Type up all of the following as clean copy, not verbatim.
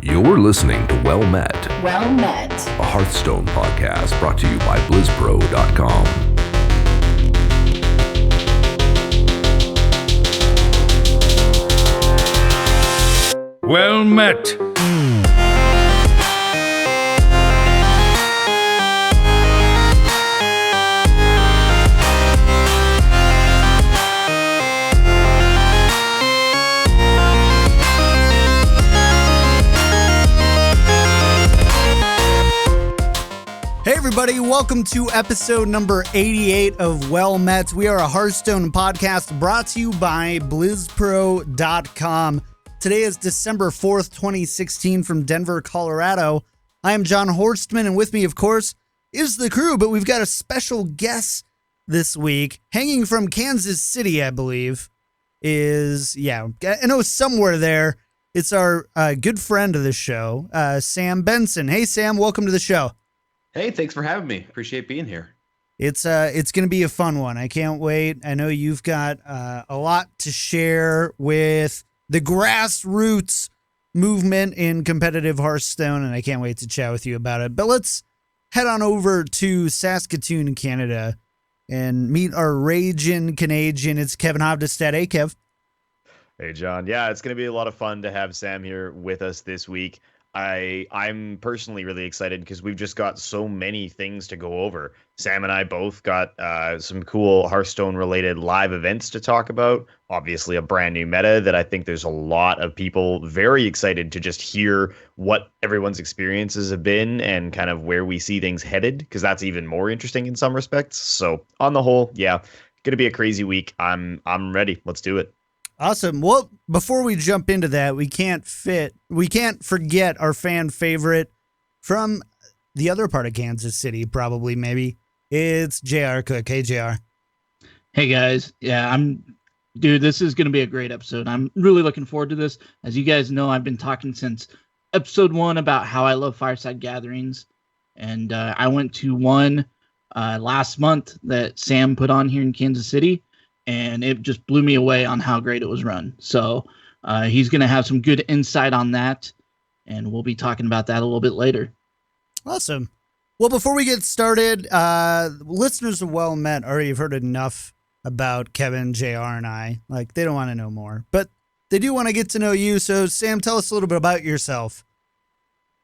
You're listening to Well Met, a Hearthstone podcast brought to you by BlizzPro.com. Well met. Hey everybody, welcome to episode number 88 of Well Met. We are a Hearthstone podcast brought to you by BlizzPro.com. Today is December 4th, 2016 from Denver, Colorado. I am John Horstman, and with me, of course, is the crew, but we've got a special guest this week, hanging from Kansas City, I believe, I know somewhere there. It's our good friend of the show, Sam Benson. Hey Sam, welcome to the show. Hey, thanks for having me. Appreciate being here. It's going to be a fun one. I can't wait. I know you've got a lot to share with the grassroots movement in competitive Hearthstone, and I can't wait to chat with you about it. But let's head on over to Saskatoon, Canada, and meet our raging Canadian. It's Kevin Hovdestad. Hey, Kev. Hey, John. Yeah, it's going to be a lot of fun to have Sam here with us this week. I'm personally really excited because we've just got so many things to go over. Sam and I both got some cool Hearthstone-related live events to talk about. Obviously, a brand new meta that I think there's a lot of people very excited to just hear what everyone's experiences have been and kind of where we see things headed, because that's even more interesting in some respects. So on the whole, yeah, going to be a crazy week. I'm ready. Let's do it. Awesome. Well, before we jump into that, we can't forget our fan favorite from the other part of Kansas City, probably, maybe. It's JR Cook. Hey, JR. Hey, guys. Yeah, this is going to be a great episode. I'm really looking forward to this. As you guys know, I've been talking since episode 1 about how I love Fireside Gatherings. And I went to one last month that Sam put on here in Kansas City. And it just blew me away on how great it was run. So he's going to have some good insight on that, and we'll be talking about that a little bit later. Awesome. Well, before we get started, listeners of Well Met already have heard enough about Kevin, JR, and I. Like, they don't want to know more, but they do want to get to know you. So, Sam, tell us a little bit about yourself.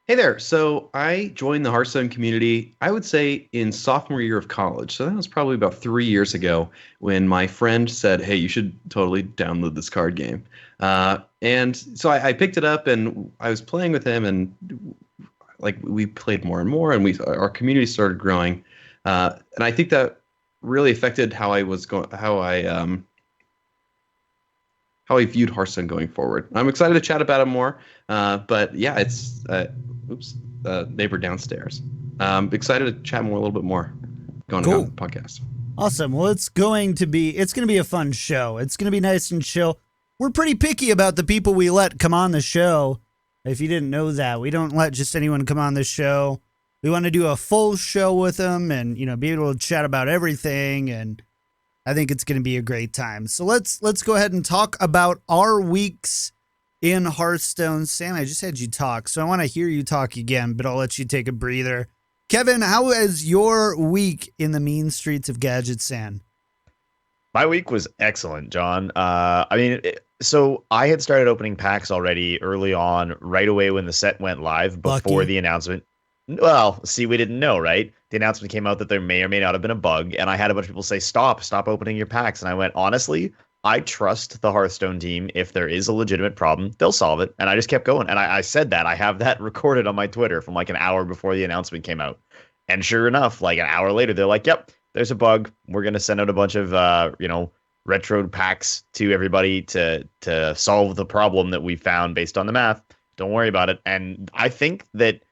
Hey there. So I joined the Hearthstone community, I would say, in sophomore year of college. So that was probably about 3 years ago when my friend said, hey, you should totally download this card game. And so I picked it up and I was playing with him, and we played more and more, and our community started growing. And I think that really affected how I viewed Hearthstone going forward. I'm excited to chat about it more. But yeah, it's neighbor downstairs. Excited to chat a little bit more going on the podcast. Awesome. Well, it's going to be a fun show. It's going to be nice and chill. We're pretty picky about the people we let come on the show. If you didn't know that, we don't let just anyone come on the show. We want to do a full show with them and, be able to chat about everything. And I think it's going to be a great time. So let's go ahead and talk about our weeks in Hearthstone. Sam, I just had you talk, so I want to hear you talk again, but I'll let you take a breather. Kevin, how is your week in the mean streets of Gadgetzan? My week was excellent, John. So I had started opening packs already early on, right away when the set went live before the announcement. Well, see, we didn't know, right? The announcement came out that there may or may not have been a bug, and I had a bunch of people say, stop opening your packs. And I went, honestly, I trust the Hearthstone team. If there is a legitimate problem, they'll solve it. And I just kept going. And I said that. I have that recorded on my Twitter from like an hour before the announcement came out. And sure enough, like an hour later, they're like, yep, there's a bug. We're going to send out a bunch of, retro packs to everybody to solve the problem that we found based on the math. Don't worry about it. And I think that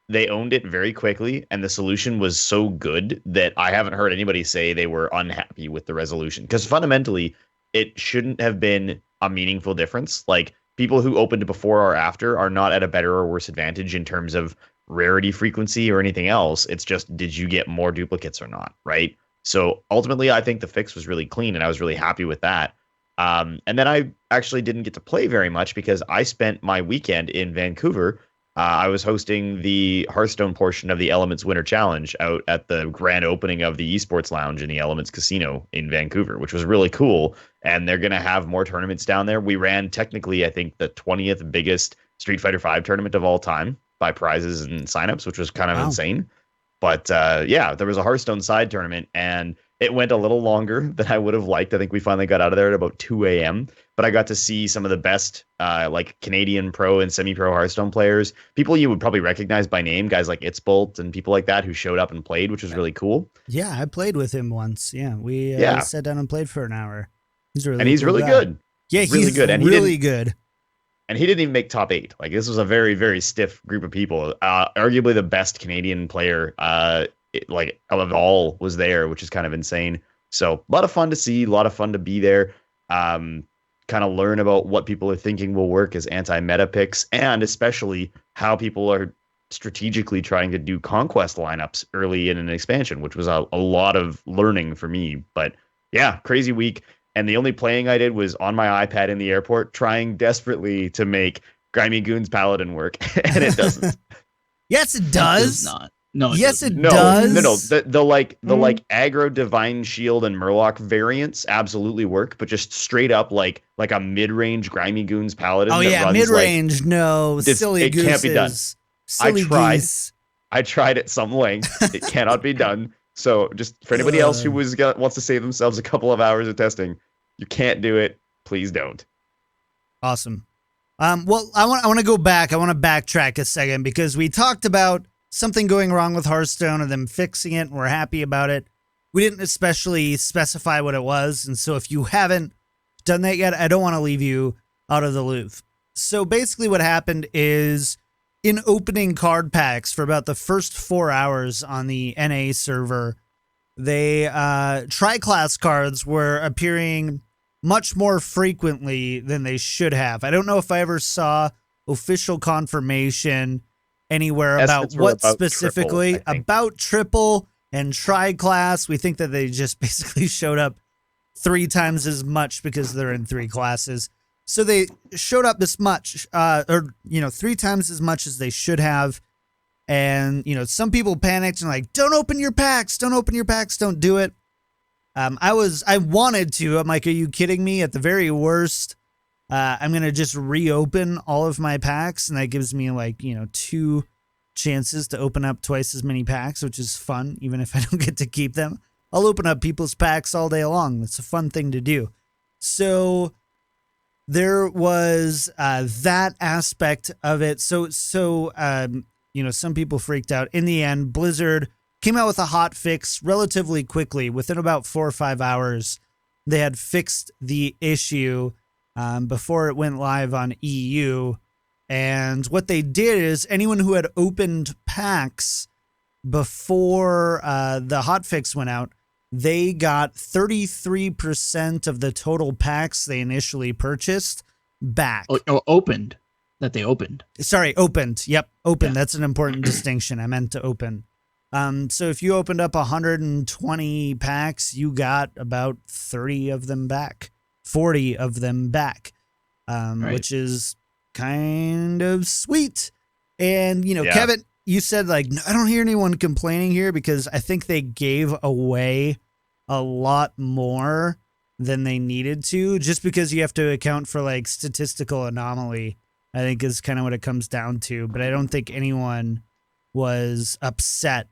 they owned it very quickly, and the solution was so good that I haven't heard anybody say they were unhappy with the resolution. Because fundamentally, it shouldn't have been a meaningful difference. Like, people who opened before or after are not at a better or worse advantage in terms of rarity frequency or anything else. It's just, did you get more duplicates or not, right? So ultimately, I think the fix was really clean, and I was really happy with that. And then I actually didn't get to play very much because I spent my weekend in Vancouver. I was hosting the Hearthstone portion of the Elements Winter Challenge out at the grand opening of the Esports Lounge in the Elements Casino in Vancouver, which was really cool. And they're going to have more tournaments down there. We ran technically, I think, the 20th biggest Street Fighter V tournament of all time by prizes and signups, which was kind of insane. But yeah, there was a Hearthstone side tournament, and it went a little longer than I would have liked. I think we finally got out of there at about 2 a.m. But I got to see some of the best like Canadian pro and semi-pro Hearthstone players, people you would probably recognize by name, guys like Itzbolt and people like that who showed up and played, which was really cool. Yeah, I played with him once. Yeah, we sat down and played for an hour. He's really good. Yeah, he's good. And really good. And he didn't even make top 8. Like, this was a very, very stiff group of people. Arguably the best Canadian player, like, of all was there, which is kind of insane. So a lot of fun to see, a lot of fun to be there. Kind of learn about what people are thinking will work as anti-meta picks, and especially how people are strategically trying to do conquest lineups early in an expansion, which was a lot of learning for me. But yeah, crazy week. And the only playing I did was on my iPad in the airport, trying desperately to make Grimy Goon's Paladin work, and it doesn't. Yes, it does. It does not. No, it yes, doesn't. it does. No. The like aggro Divine Shield and Murloc variants absolutely work, but just straight up like a mid-range Grimy Goon's Paladin. Oh yeah, mid-range. No, silly gooses. It can't be done. Silly goose. I tried at some length. It cannot be done. So just for anybody else who wants to save themselves a couple of hours of testing, you can't do it. Please don't. Awesome. Well, I want to go back. I want to backtrack a second because we talked about something going wrong with Hearthstone and them fixing it, and we're happy about it. We didn't especially specify what it was, and so if you haven't done that yet, I don't want to leave you out of the loop. So basically what happened is in opening card packs for about the first 4 hours on the NA server, they tri-class cards were appearing much more frequently than they should have. I don't know if I ever saw official confirmation anywhere about what specifically about triple and tri-class. We think that they just basically showed up 3 times as much because they're in 3 classes. So they showed up this much, 3 times as much as they should have. And, some people panicked and like, don't open your packs, don't do it. I wanted to. I'm like, are you kidding me? At the very worst, I'm going to just reopen all of my packs, and that gives me 2 chances to open up twice as many packs, which is fun, even if I don't get to keep them. I'll open up people's packs all day long. It's a fun thing to do. So there was that aspect of it. So some people freaked out. In the end, Blizzard came out with a hot fix relatively quickly. Within about 4 or 5 hours, they had fixed the issue before it went live on EU. And what they did is anyone who had opened packs before the hotfix went out, they got 33% of the total packs they initially purchased back. Opened. That they opened. Sorry, opened. Yep, opened. Yeah. That's an important distinction. I meant to open. So if you opened up 120 packs, you got about 30 of them back, 40 of them back, right, which is kind of sweet. And, Kevin, you said, I don't hear anyone complaining here because I think they gave away a lot more than they needed to, just because you have to account for statistical anomaly, I think is kind of what it comes down to. But I don't think anyone was upset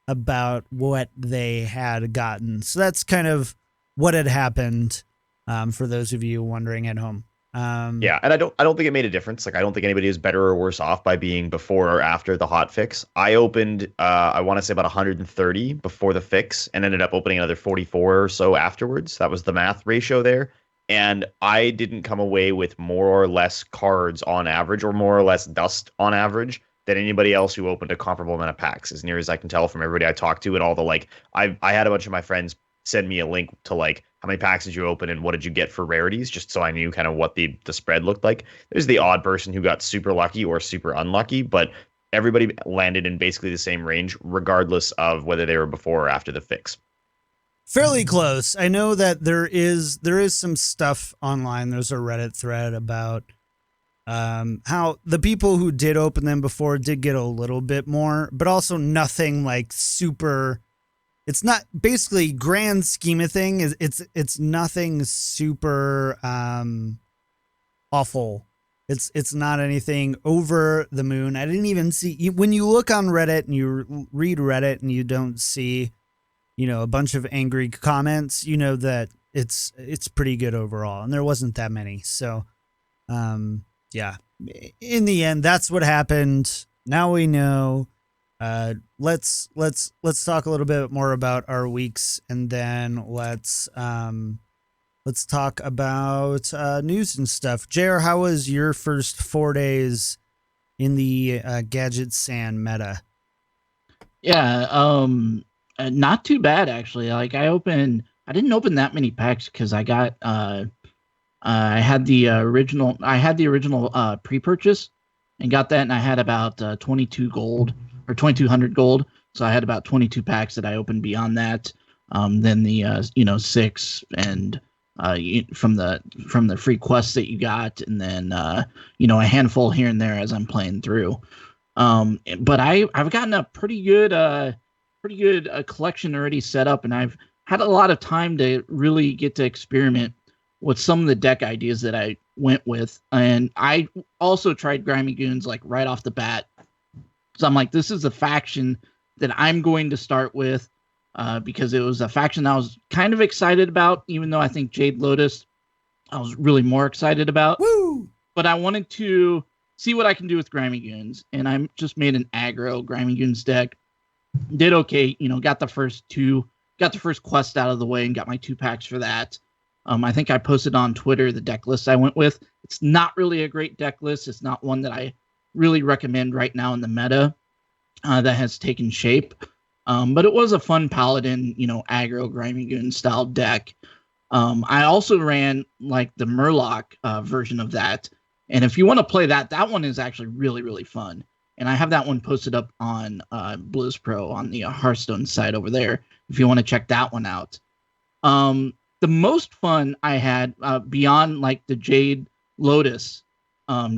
about what they had gotten. So that's kind of what had happened, for those of you wondering at home. Yeah, and I don't think it made a difference. I don't think anybody is better or worse off by being before or after the hot fix. I opened, I want to say about 130 before the fix, and ended up opening another 44 or so afterwards. That was the math ratio there. And I didn't come away with more or less cards on average, or more or less dust on average, than anybody else who opened a comparable amount of packs, as near as I can tell from everybody I talked to, and all the I had a bunch of my friends send me a link to how many packs did you open and what did you get for rarities, just so I knew kind of what the spread looked like. There's the odd person who got super lucky or super unlucky, but everybody landed in basically the same range, regardless of whether they were before or after the fix. Fairly close. I know that there is some stuff online. There's a Reddit thread about how the people who did open them before did get a little bit more, but also nothing like super. It's not basically grand scheme of thing. It's nothing super awful. It's not anything over the moon. I didn't even see when you look on Reddit and you read Reddit and you don't see, a bunch of angry comments, that it's pretty good overall, and there wasn't that many. So, yeah, in the end, that's what happened. Now we know. Let's talk a little bit more about our weeks, and then let's talk about news and stuff. JR, how was your first 4 days in the Gadgetzan meta? Yeah, not too bad actually. Like I didn't open that many packs because I got I had the original pre-purchase and got that, and I had about 22 gold or 2200 gold. So I had about 22 packs that I opened beyond that. Then the 6 and from the free quests that you got, and then a handful here and there as I'm playing through. But I've gotten a pretty good collection already set up, and I've had a lot of time to really get to experiment with some of the deck ideas that I went with. And I also tried Grimy Goons like right off the bat. So I'm like, this is a faction that I'm going to start with because it was a faction I was kind of excited about, even though I think Jade Lotus I was really more excited about. Woo! But I wanted to see what I can do with Grimy Goons, and I just made an aggro Grimy Goons deck. Did okay, got the first quest out of the way and got my 2 packs for that. I think I posted on Twitter the deck list I went with. It's not really a great deck list. It's not one that I really recommend right now in the meta that has taken shape. But it was a fun Paladin, aggro Grimy Goon style deck. I also ran like the Murloc version of that. And if you want to play that one is actually really, really fun. And I have that one posted up on BlizzPro on the Hearthstone site over there, if you want to check that one out. The most fun I had beyond like the Jade Lotus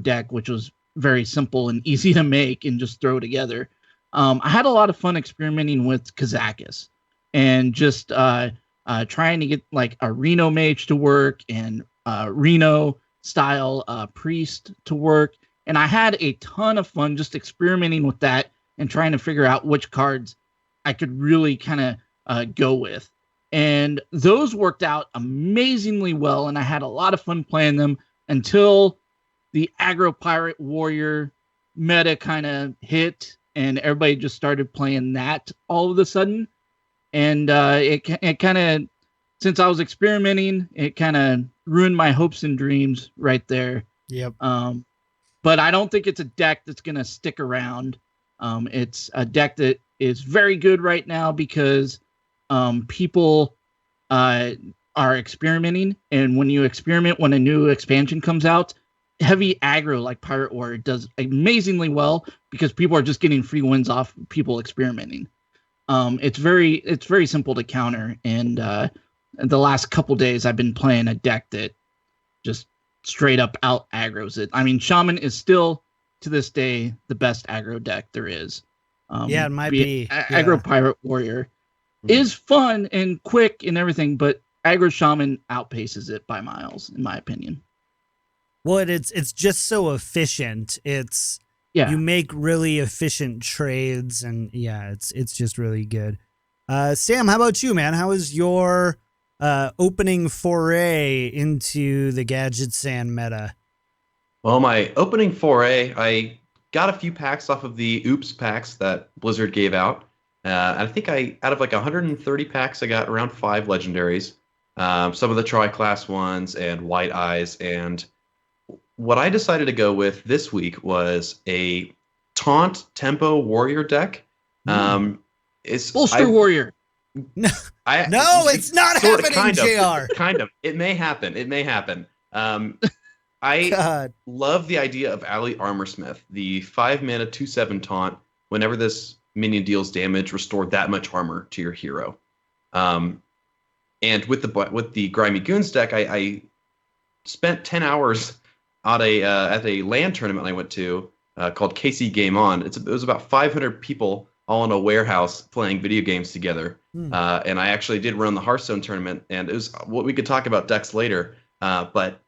deck, which was very simple and easy to make and just throw together. I had a lot of fun experimenting with Kosak and just trying to get like a Reno mage to work and Reno style priest to work. And I had a ton of fun just experimenting with that and trying to figure out which cards I could really kind of go with. And those worked out amazingly well, and I had a lot of fun playing them until the aggro pirate warrior meta kind of hit, and everybody just started playing that all of a sudden. And it kind of, since I was experimenting, it kind of ruined my hopes and dreams right there. Yep. But I don't think it's a deck that's going to stick around. It's a deck that is very good right now because people are experimenting. And when you experiment, when a new expansion comes out, heavy aggro like Pirate Warrior does amazingly well because people are just getting free wins off people experimenting. It's very simple to counter. And the last couple days, I've been playing a deck that just straight up out aggro's it. I mean, Shaman is still to this day the best aggro deck there is. It might be. Aggro Pirate Warrior is fun and quick and everything, but aggro Shaman outpaces it by miles, in my opinion. Well, it's just so efficient. You make really efficient trades, and it's just really good. Sam, how about you, man? How was your opening foray into the Gadgetzan meta? Well, my opening foray, I got a few packs off of the Oops packs that Blizzard gave out. I think out of like 130 packs, I got around 5 legendaries. Some of the tri-class ones and White Eyes. And what I decided to go with this week was a Taunt Tempo Warrior deck. Bolster Warrior. No, it's not happening, JR. Kind of. It may happen. I love the idea of Ally Armorsmith, the 5-mana 2/7 taunt. Whenever this minion deals damage, restore that much armor to your hero. And with the Grimy Goons deck, I spent 10 hours at a LAN tournament I went to called KC Game On. It was about 500 people all in a warehouse playing video games together. And I actually did run the Hearthstone tournament, and it was what we could talk about decks later. But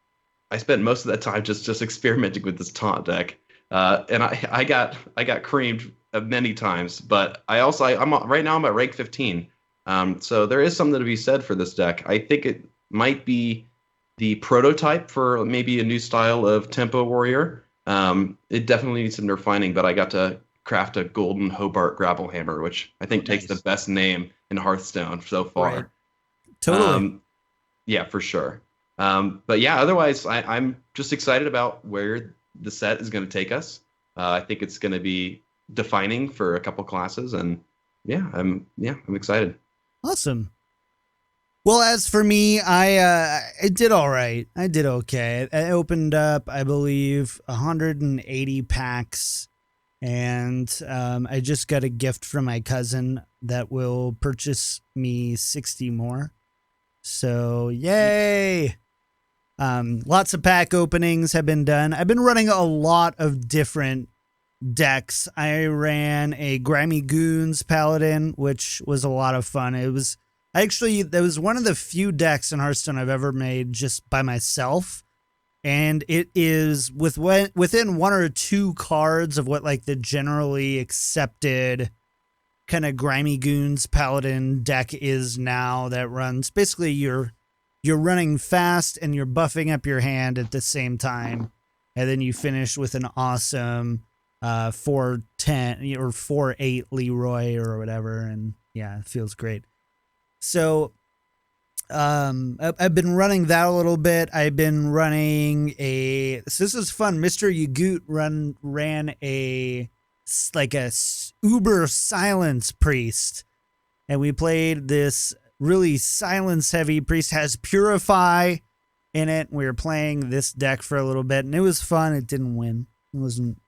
I spent most of that time just experimenting with this taunt deck, and I got creamed many times. But I'm right now I'm at rank 15, so there is something to be said for this deck. I think it might be the prototype for maybe a new style of tempo warrior. It definitely needs some refining, but I got to craft a golden Hobart Grapplehammer, which I think takes the best name in Hearthstone so far. Right. Totally. Yeah, for sure. But yeah, otherwise, I'm just excited about where the set is going to take us. I think it's going to be defining for a couple classes, and I'm excited. Awesome. Well, as for me, I did all right. I did okay. I opened up, I believe, 180 packs, and I just got a gift from my cousin that will purchase me 60 more. So, yay! Lots of pack openings have been done. I've been running a lot of different decks. I ran a Grimy Goons Paladin, which was a lot of fun. That was one of the few decks in Hearthstone I've ever made just by myself. And it is within one or two cards of what like the generally accepted kind of Grimy Goons Paladin deck is now, that runs basically you're running fast and you're buffing up your hand at the same time, and then you finish with an awesome 4-10 or 4-8 Leroy or whatever, and yeah, it feels great. So I've been running that a little bit. I've been running so this is fun. Mr. Yagoot ran a uber silence priest, and we played this really silence heavy priest, has purify in it. We were playing this deck for a little bit, and it was fun. It didn't win. It wasn't.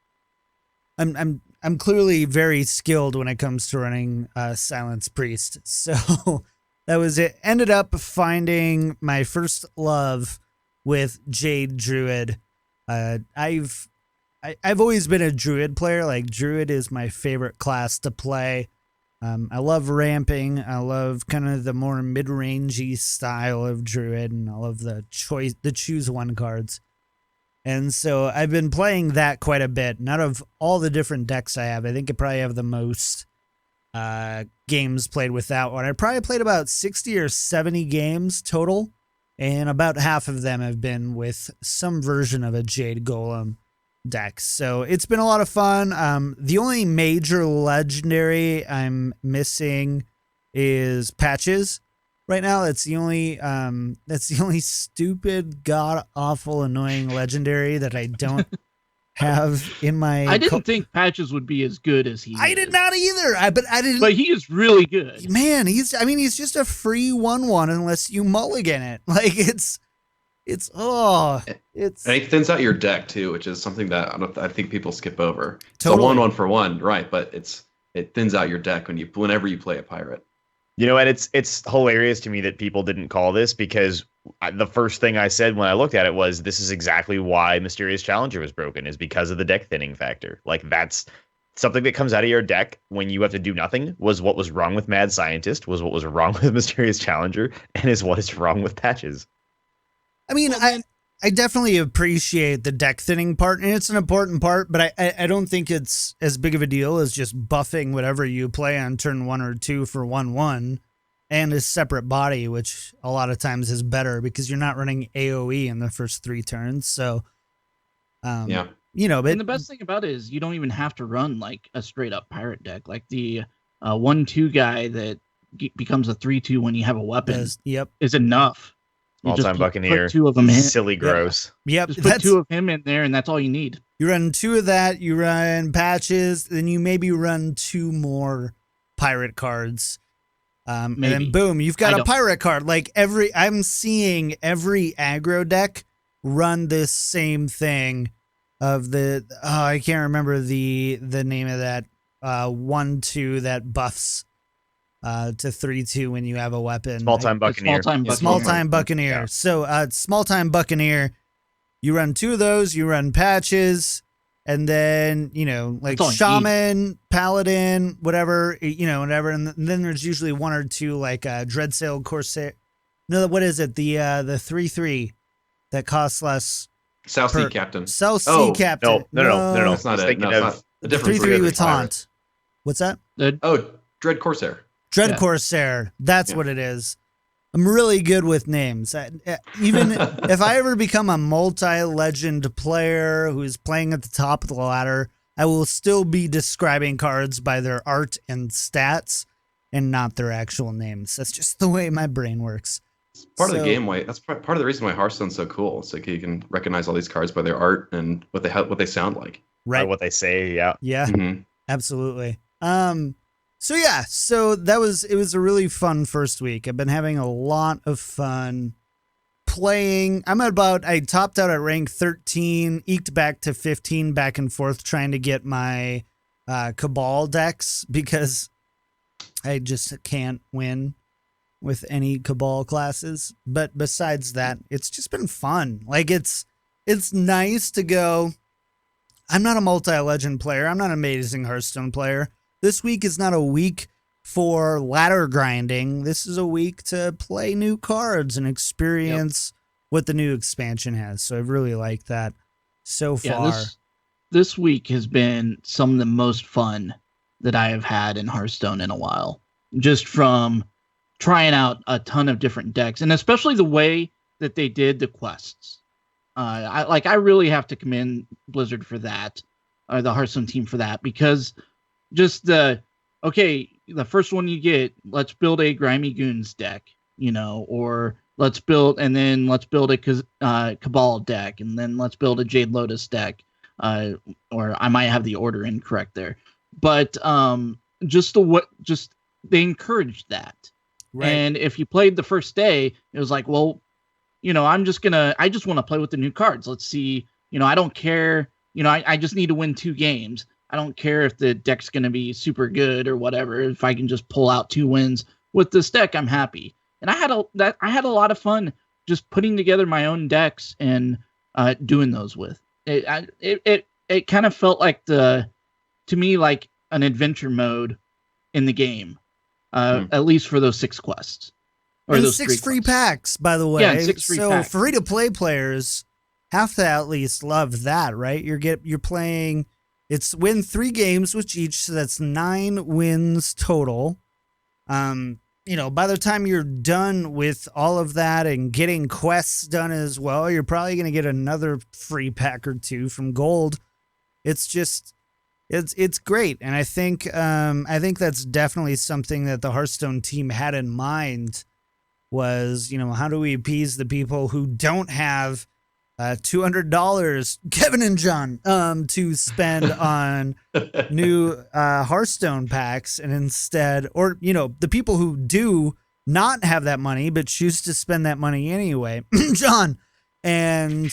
I'm clearly very skilled when it comes to running silence priest, so that was it. Ended up finding my first love with Jade Druid. I've always been a Druid player. Like, Druid is my favorite class to play. I love ramping. I love kind of the more mid-rangey style of Druid, and I love the choose one cards. And so I've been playing that quite a bit. And out of all the different decks I have, I think I probably have the most games played with that one. I probably played about 60 or 70 games total, and about half of them have been with some version of a Jade Golem deck. So it's been a lot of fun. The only major legendary I'm missing is Patches right now. That's the only stupid, god awful, annoying legendary that I don't have in my. I didn't think Patches would be as good as he. I did not either. But he is really good. Man, he's just a free 1/1 unless you mulligan it. Like it's. And it thins out your deck too, which is something that I think people skip over. Totally. It's a 1/1 for 1, right? But it thins out your deck whenever you play a pirate. You know, and it's hilarious to me that people didn't call this, because the first thing I said when I looked at it was, this is exactly why Mysterious Challenger was broken, is because of the deck thinning factor. Like, that's something that comes out of your deck when you have to do nothing, was what was wrong with Mad Scientist, was what was wrong with Mysterious Challenger, and is what is wrong with Patches. I mean, I definitely appreciate the deck thinning part, and it's an important part, but I don't think it's as big of a deal as just buffing whatever you play on turn 1 or 2 for 1/1 and a separate body, which a lot of times is better because you're not running AoE in the first 3 turns. So, yeah. You know, but and the best thing about it is you don't even have to run like a straight up pirate deck, like the 1/2 guy that becomes a 3/2 when you have a weapon. Is enough. All-time Buccaneer. Put 2 of them in. Silly gross. Yep. Just put 2 of him in there, and that's all you need. You run 2 of that, you run Patches, then you maybe run 2 more pirate cards. And then boom, you've got a pirate card. Like I'm seeing every aggro deck run this same thing of I can't remember the name of that 1/2 that buffs to 3-2 when you have a weapon. Small-time Buccaneer. Small-time Buccaneer. Yeah. So small-time Buccaneer, you run 2 of those, you run patches, and then, like Shaman, Paladin, whatever, whatever. And then there's usually 1 or 2 like Dreadsail, Corsair. No, what is it? The 3/3 that costs less. South Sea Captain. South Sea Captain. No. That's not it. No, it's not. A different 3/3 with taunt. What's that? Dread Corsair. Dread Corsair. That's what it is. I'm really good with names. Even if I ever become a multi-legend player who's playing at the top of the ladder, I will still be describing cards by their art and stats and not their actual names. That's just the way my brain works. Part of the game, that's part of the reason why Hearthstone's so cool. It's like you can recognize all these cards by their art and what they sound like. Right. By what they say, yeah. Yeah, absolutely. So it was a really fun first week. I've been having a lot of fun playing. I topped out at rank 13, eked back to 15 back and forth trying to get my Cabal decks because I just can't win with any Cabal classes. But besides that, it's just been fun. Like it's nice to go, I'm not a multi-legend player. I'm not an amazing Hearthstone player. This week is not a week for ladder grinding. This is a week to play new cards and experience what the new expansion has. So I've really liked that so far. Yeah, this week has been some of the most fun that I have had in Hearthstone in a while. Just from trying out a ton of different decks, and especially the way that they did the quests. I really have to commend Blizzard for that, or the Hearthstone team for that, because just the first one you get, let's build a Grimy Goons deck, or let's build a Cabal deck, and then let's build a Jade Lotus deck, or I might have the order incorrect there, but they encouraged that. Right. And if you played the first day, it was like, well, I just want to play with the new cards. Let's see, I don't care. I just need to win 2 games. I don't care if the deck's going to be super good or whatever. If I can just pull out 2 wins with this deck, I'm happy. And I had a lot of fun just putting together my own decks and doing those with it. It kind of felt like to me like an adventure mode in the game, at least for those 6 quests. Or and those 6 free packs, by the way. Yeah, 6 free packs. So free-to-play players have to at least love that, right? You're playing. It's win 3 games with each, so that's 9 wins total. By the time you're done with all of that and getting quests done as well, you're probably going to get another free pack or 2 from Gold. It's just, it's great, and I think that's definitely something that the Hearthstone team had in mind. Was how do we appease the people who don't have $200, Kevin and John, to spend on new Hearthstone packs, and instead, or the people who do not have that money but choose to spend that money anyway, John, and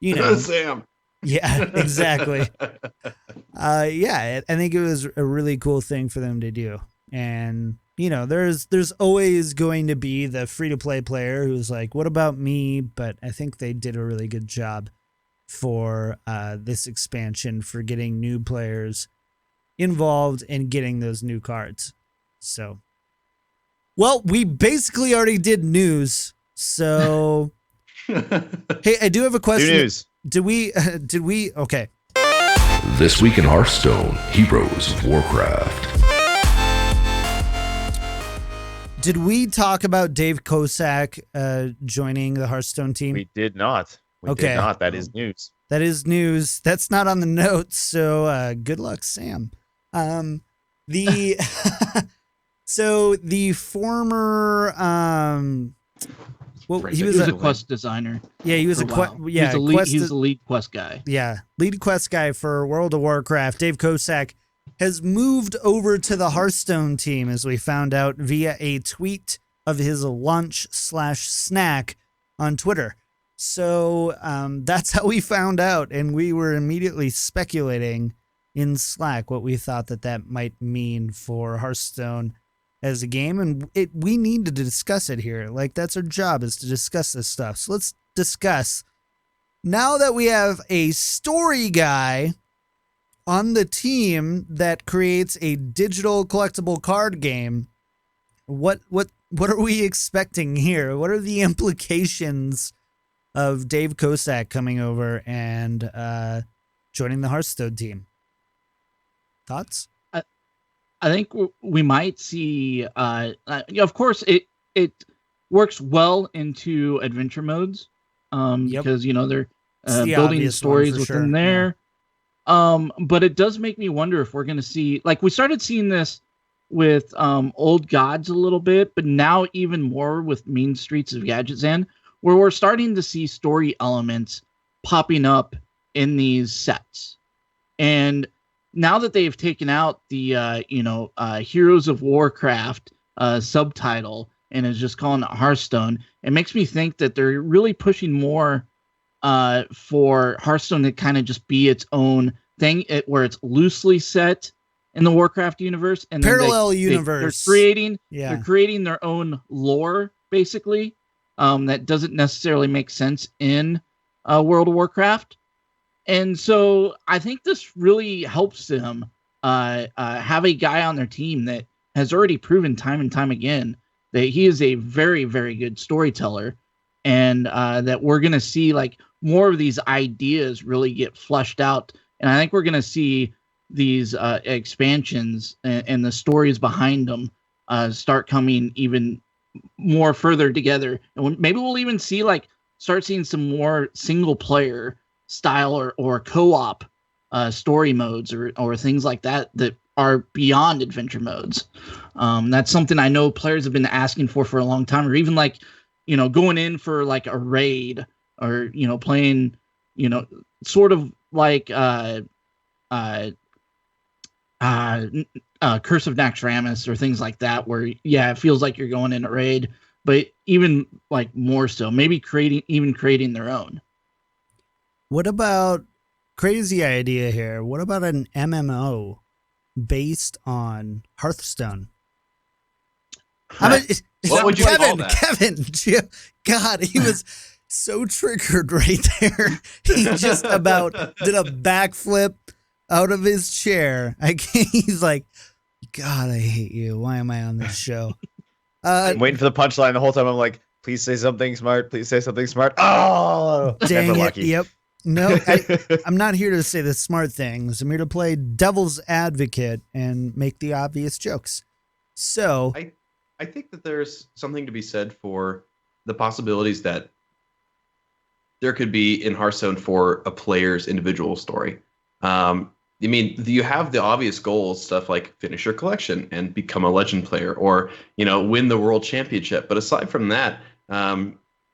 Sam. Yeah, exactly. I think it was a really cool thing for them to do, and. There's always going to be the free-to-play player who's like, what about me? But I think they did a really good job for this expansion for getting new players involved and getting those new cards. So, well, we basically already did news. So, hey, I do have a question. News. Did we, okay. This week in Hearthstone, Heroes of Warcraft. Did we talk about Dave Kosak joining the Hearthstone team? We did not. We did not. That is news. That is news. That's not on the notes. So good luck, Sam. So the former he was a quest designer. Yeah, he was he's the lead quest guy. Yeah, lead quest guy for World of Warcraft. Dave Kosak has moved over to the Hearthstone team, as we found out via a tweet of his lunch/snack on Twitter. So that's how we found out, and we were immediately speculating in Slack what we thought that might mean for Hearthstone as a game, and we need to discuss it here. Like, that's our job, is to discuss this stuff. So let's discuss. Now that we have a story guy on the team that creates a digital collectible card game, what are we expecting here? What are the implications of Dave Kosak coming over and joining the Hearthstone team? Thoughts? I think we might see. Of course, it works well into adventure modes, because they're building stories within there. Yeah. But it does make me wonder if we're going to see, like, we started seeing this with Old Gods a little bit, but now even more with Streets of Gadgetzan, where we're starting to see story elements popping up in these sets. And now that they've taken out the Heroes of Warcraft subtitle and is just calling it Hearthstone, it makes me think that they're really pushing more for Hearthstone to kind of just be its own thing, where it's loosely set in the Warcraft universe and parallel universe. They're creating their own lore, basically, that doesn't necessarily make sense in World of Warcraft. And so I think this really helps them have a guy on their team that has already proven time and time again that he is a very, very good storyteller, and that we're going to see like more of these ideas really get fleshed out. And I think we're going to see these expansions and the stories behind them start coming even more further together. And maybe we'll even see start seeing some more single player style or co-op story modes or things like that are beyond adventure modes. That's something I know players have been asking for a long time, or even going in for like a raid, or playing sort of like Curse of Naxxramas or things like that, where it feels like you're going in a raid, but even like more so, maybe creating their own. What about, crazy idea here, what about an MMO based on Hearthstone? What would you call that? Kevin, God, he was so triggered right there. He just about did a backflip out of his chair. He's like, God, I hate you. Why am I on this show? I'm waiting for the punchline the whole time. I'm like, please say something smart. Please say something smart. Oh, dang never it. lucky. Yep. No, I'm not here to say the smart things. I'm here to play devil's advocate and make the obvious jokes. So I think that there's something to be said for the possibilities that there could be in Hearthstone for a player's individual story. You have the obvious goals, stuff like finish your collection and become a legend player, or win the world championship. But aside from that,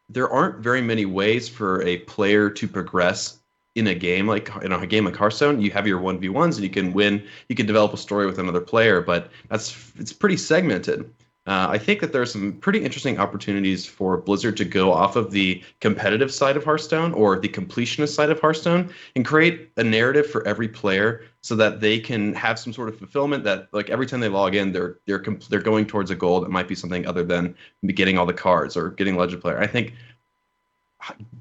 there aren't very many ways for a player to progress in a game like Hearthstone. You have your 1v1s and you can win. You can develop a story with another player, but it's pretty segmented. I think that there's some pretty interesting opportunities for Blizzard to go off of the competitive side of Hearthstone or the completionist side of Hearthstone and create a narrative for every player so that they can have some sort of fulfillment that, like, every time they log in, they're going towards a goal that might be something other than getting all the cards or getting Legend Player. I think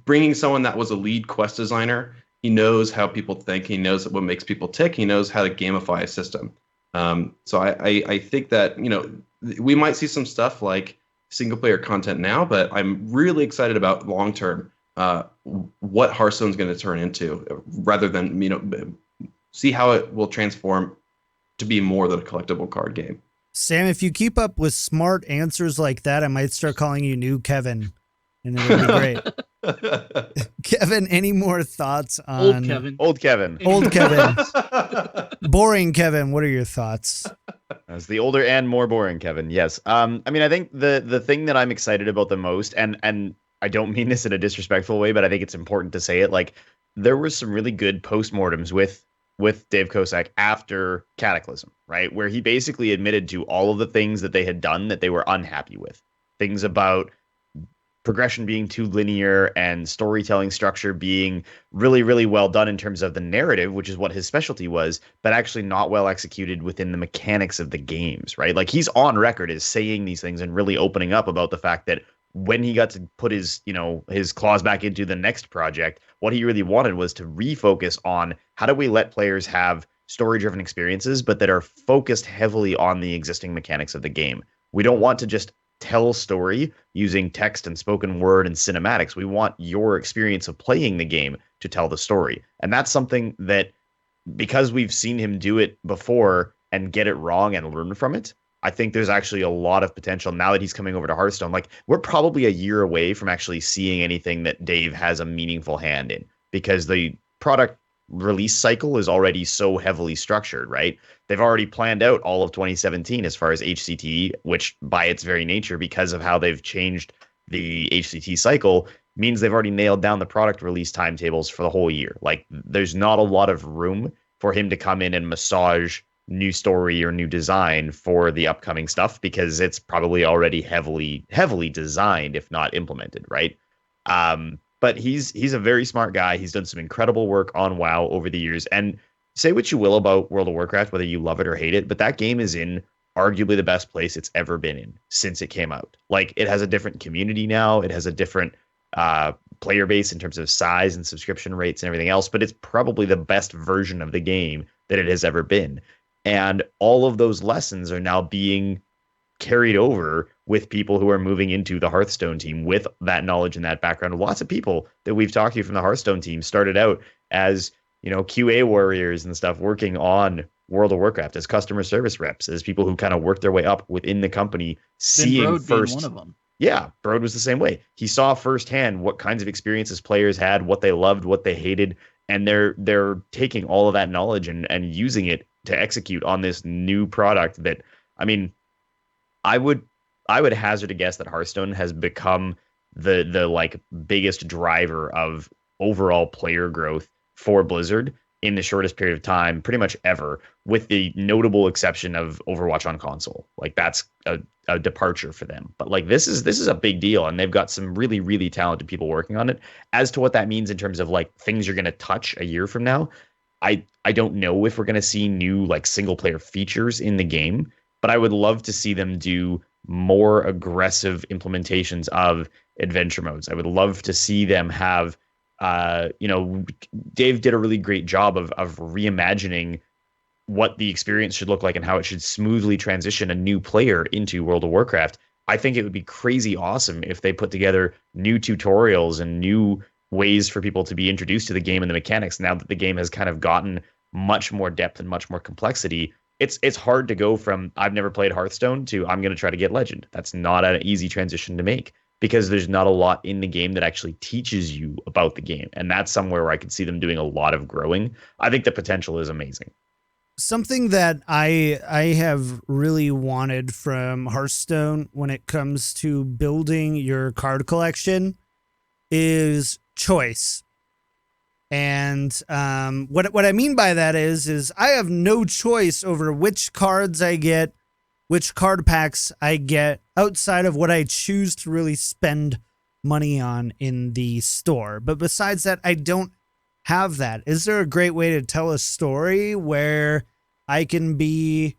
bringing someone that was a lead quest designer, he knows how people think, he knows what makes people tick, he knows how to gamify a system. So I think that, we might see some stuff like single player content now, but I'm really excited about long term what Hearthstone's going to turn into, rather than see how it will transform to be more than a collectible card game. Sam, if you keep up with smart answers like that, I might start calling you New Kevin, and it would be great. Kevin, any more thoughts on Old Kevin? Boring Kevin, what are your thoughts? As the older and more boring Kevin, yes. I think the thing that I'm excited about the most, and I don't mean this in a disrespectful way, but I think it's important to say it, like, there were some really good postmortems with Dave Kosak after Cataclysm, right? Where he basically admitted to all of the things that they had done that they were unhappy with. Things about progression being too linear and storytelling structure being really, really well done in terms of the narrative, which is what his specialty was, but actually not well executed within the mechanics of the games, right? Like he's on record as saying these things and really opening up about the fact that when he got to put his, his claws back into the next project, what he really wanted was to refocus on how do we let players have story-driven experiences, but that are focused heavily on the existing mechanics of the game. We don't want to just tell story using text and spoken word and cinematics. We want your experience of playing the game to tell the story. And that's something that, because we've seen him do it before and get it wrong and learn from it, I think there's actually a lot of potential now that he's coming over to Hearthstone. Like, we're probably a year away from actually seeing anything that Dave has a meaningful hand in, because the product release cycle is already so heavily structured, right? They've already planned out all of 2017 as far as HCT, which by its very nature, because of how they've changed the HCT cycle, means they've already nailed down the product release timetables for the whole year. Like, there's not a lot of room for him to come in and massage new story or new design for the upcoming stuff, because it's probably already heavily designed, if not implemented, right? But he's a very smart guy. He's done some incredible work on WoW over the years. And say what you will about World of Warcraft, whether you love it or hate it, but that game is in arguably the best place it's ever been in since it came out. Like, it has a different community now. It has a different player base in terms of size and subscription rates and everything else, but it's probably the best version of the game that it has ever been. And all of those lessons are now being carried over with people who are moving into the Hearthstone team with that knowledge and that background. Lots of people that we've talked to from the Hearthstone team started out as, QA warriors and stuff, working on World of Warcraft as customer service reps, as people who kind of worked their way up within the company, seeing first. One of them. Yeah, Broad was the same way. He saw firsthand what kinds of experiences players had, what they loved, what they hated, and they're taking all of that knowledge and using it to execute on this new product that, I mean, I would hazard a guess that Hearthstone has become the like biggest driver of overall player growth for Blizzard in the shortest period of time, pretty much ever, with the notable exception of Overwatch on console. Like, that's a departure for them. But like, this is a big deal, and they've got some really, really talented people working on it. As to what that means in terms of like things you're going to touch a year from now, I don't know if we're going to see new like single player features in the game, but I would love to see them do more aggressive implementations of adventure modes. I would love to see them have, Dave did a really great job of reimagining what the experience should look like and how it should smoothly transition a new player into World of Warcraft. I think it would be crazy awesome if they put together new tutorials and new ways for people to be introduced to the game and the mechanics. Now that the game has kind of gotten much more depth and much more complexity, it's hard to go from I've never played Hearthstone to I'm going to try to get Legend. That's not an easy transition to make, because there's not a lot in the game that actually teaches you about the game. And that's somewhere where I could see them doing a lot of growing. I think the potential is amazing. Something that I have really wanted from Hearthstone when it comes to building your card collection is choice. And what I mean by that is I have no choice over which cards I get, which card packs I get, outside of what I choose to really spend money on in the store. But besides that, I don't have that. Is there a great way to tell a story where I can be,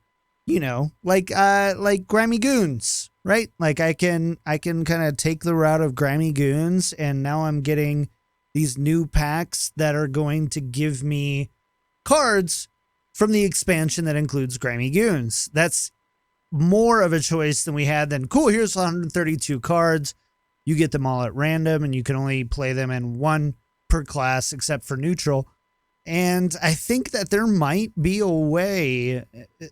like Grammy Goons, right? Like I can kind of take the route of Grammy Goons, and now I'm getting these new packs that are going to give me cards from the expansion that includes Grammy Goons. That's more of a choice than we had. Then cool, here's 132 cards. You get them all at random, and you can only play them in one per class except for neutral. And I think that there might be a way,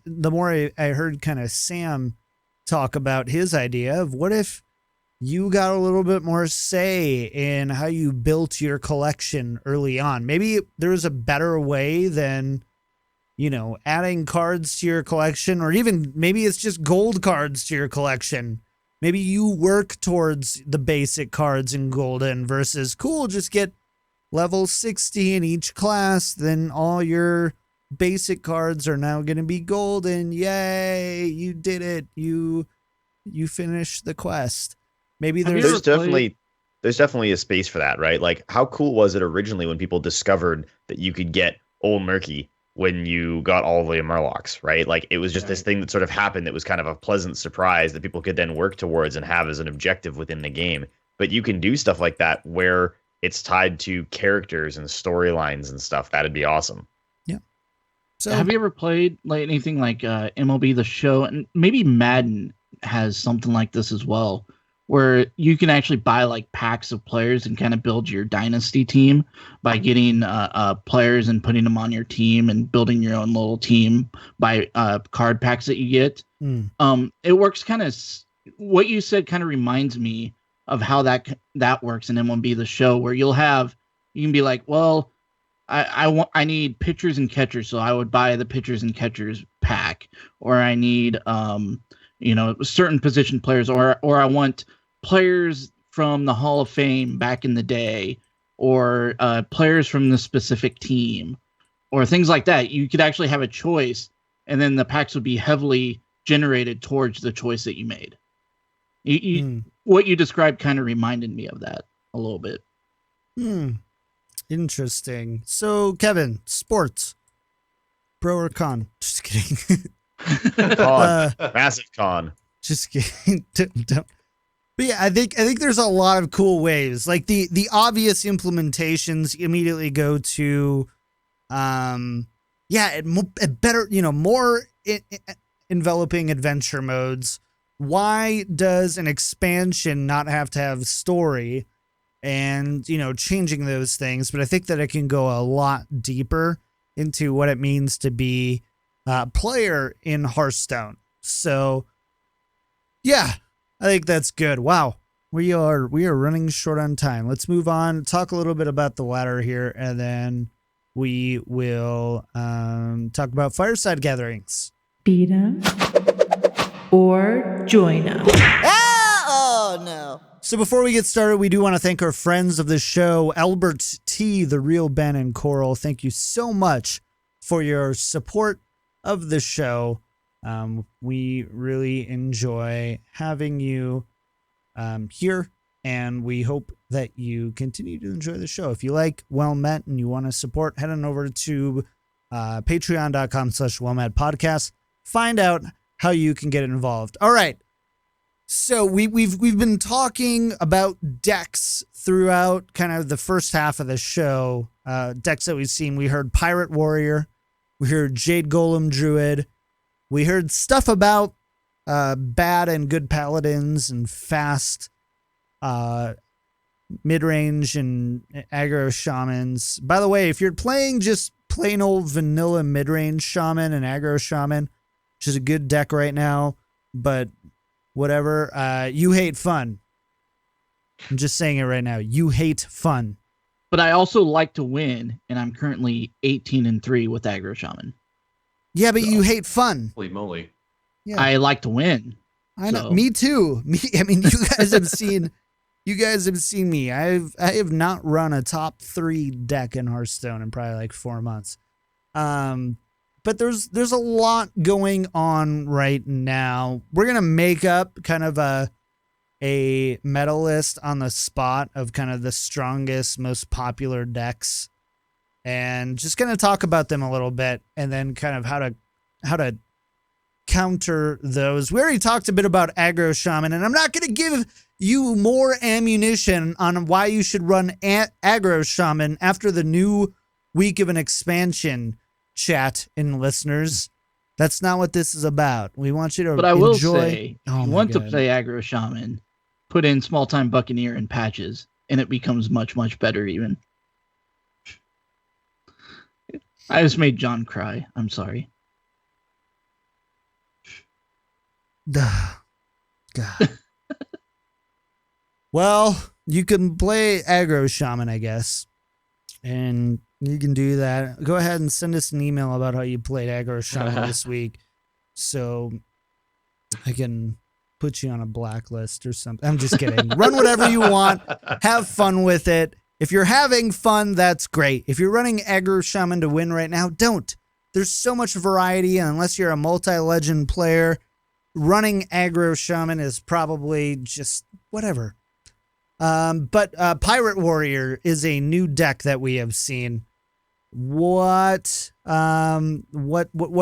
the more I heard kind of Sam talk about his idea of what if you got a little bit more say in how you built your collection early on. Maybe there's a better way than, adding cards to your collection, or even maybe it's just gold cards to your collection. Maybe you work towards the basic cards in golden versus cool, just get level 60 in each class, then all your basic cards are now going to be golden. Yay, you did it. You finished the quest. Maybe there's definitely there's definitely a space for that, right? Like, how cool was it originally when people discovered that you could get Old Murky when you got all the Murlocs, right? Like, it was just this thing that sort of happened that was kind of a pleasant surprise that people could then work towards and have as an objective within the game. But you can do stuff like that where it's tied to characters and storylines and stuff. That'd be awesome. Yeah. So have you ever played like anything like MLB The Show? And maybe Madden has something like this as well, where you can actually buy like packs of players and kind of build your dynasty team by getting players and putting them on your team and building your own little team by card packs that you get. It works kind of, what you said kind of reminds me of how that works in MLB The Show, where you can be like, well, I need pitchers and catchers, so I would buy the pitchers and catchers pack, or I need certain position players, or I want players from the Hall of Fame back in the day, or players from the specific team, or things like that. You could actually have a choice, and then the packs would be heavily generated towards the choice that you made. What you described kind of reminded me of that a little bit. Interesting. So, Kevin, sports, pro or con? Just kidding. Con. Massive con. Just kidding. Don't. But yeah, I think there's a lot of cool ways. Like the obvious implementations immediately go to, better, more enveloping adventure modes. Why does an expansion not have to have story? And, changing those things. But I think that it can go a lot deeper into what it means to be a player in Hearthstone. So, yeah, I think that's good. Wow. We are running short on time. Let's move on, talk a little bit about the ladder here, and then we will talk about Fireside Gatherings. Beat 'em or join 'em. Oh, no. So before we get started, we do want to thank our friends of the show, Albert T, The Real Ben, and Coral. Thank you so much for your support of the show. We really enjoy having you here, and we hope that you continue to enjoy the show. If you like Well Met and you want to support, head on over to patreon.com/wellmetpodcast. Find out how you can get involved. All right. So we've been talking about decks throughout kind of the first half of the show. Decks that we've seen. We heard Pirate Warrior. We heard Jade Golem Druid. We heard stuff about bad and good paladins and fast mid-range and aggro shamans. By the way, if you're playing just plain old vanilla mid-range shaman and aggro shaman, which is a good deck right now, but whatever, you hate fun. I'm just saying it right now. You hate fun. But I also like to win, and I'm currently 18-3 with aggro shaman. Yeah, but you hate fun. Holy moly. Yeah. I like to win. I know. Me too. I mean, you guys have seen me. I have not run a top 3 deck in Hearthstone in probably like 4 months. But there's a lot going on right now. We're gonna make up kind of a meta list on the spot of kind of the strongest, most popular decks, and just gonna talk about them a little bit, and then kind of how to counter those. We already talked a bit about aggro shaman, and I'm not gonna give you more ammunition on why you should run aggro shaman after the new week of an expansion. Chat and listeners, that's not what this is about. We want you to But I enjoy. will say, if you want to God. play aggro shaman, put in small time buccaneer and patches, and it becomes much, much better even. I just made John cry. I'm sorry. God. Well, you can play aggro shaman, I guess, and you can do that. Go ahead and send us an email about how you played aggro shaman this week, so I can put you on a blacklist or something. I'm just kidding. Run whatever you want. Have fun with it. If you're having fun, that's great. If you're running aggro shaman to win right now, don't. There's so much variety, and unless you're a multi-legend player, running aggro shaman is probably just whatever. But Pirate Warrior is a new deck that we have seen. What do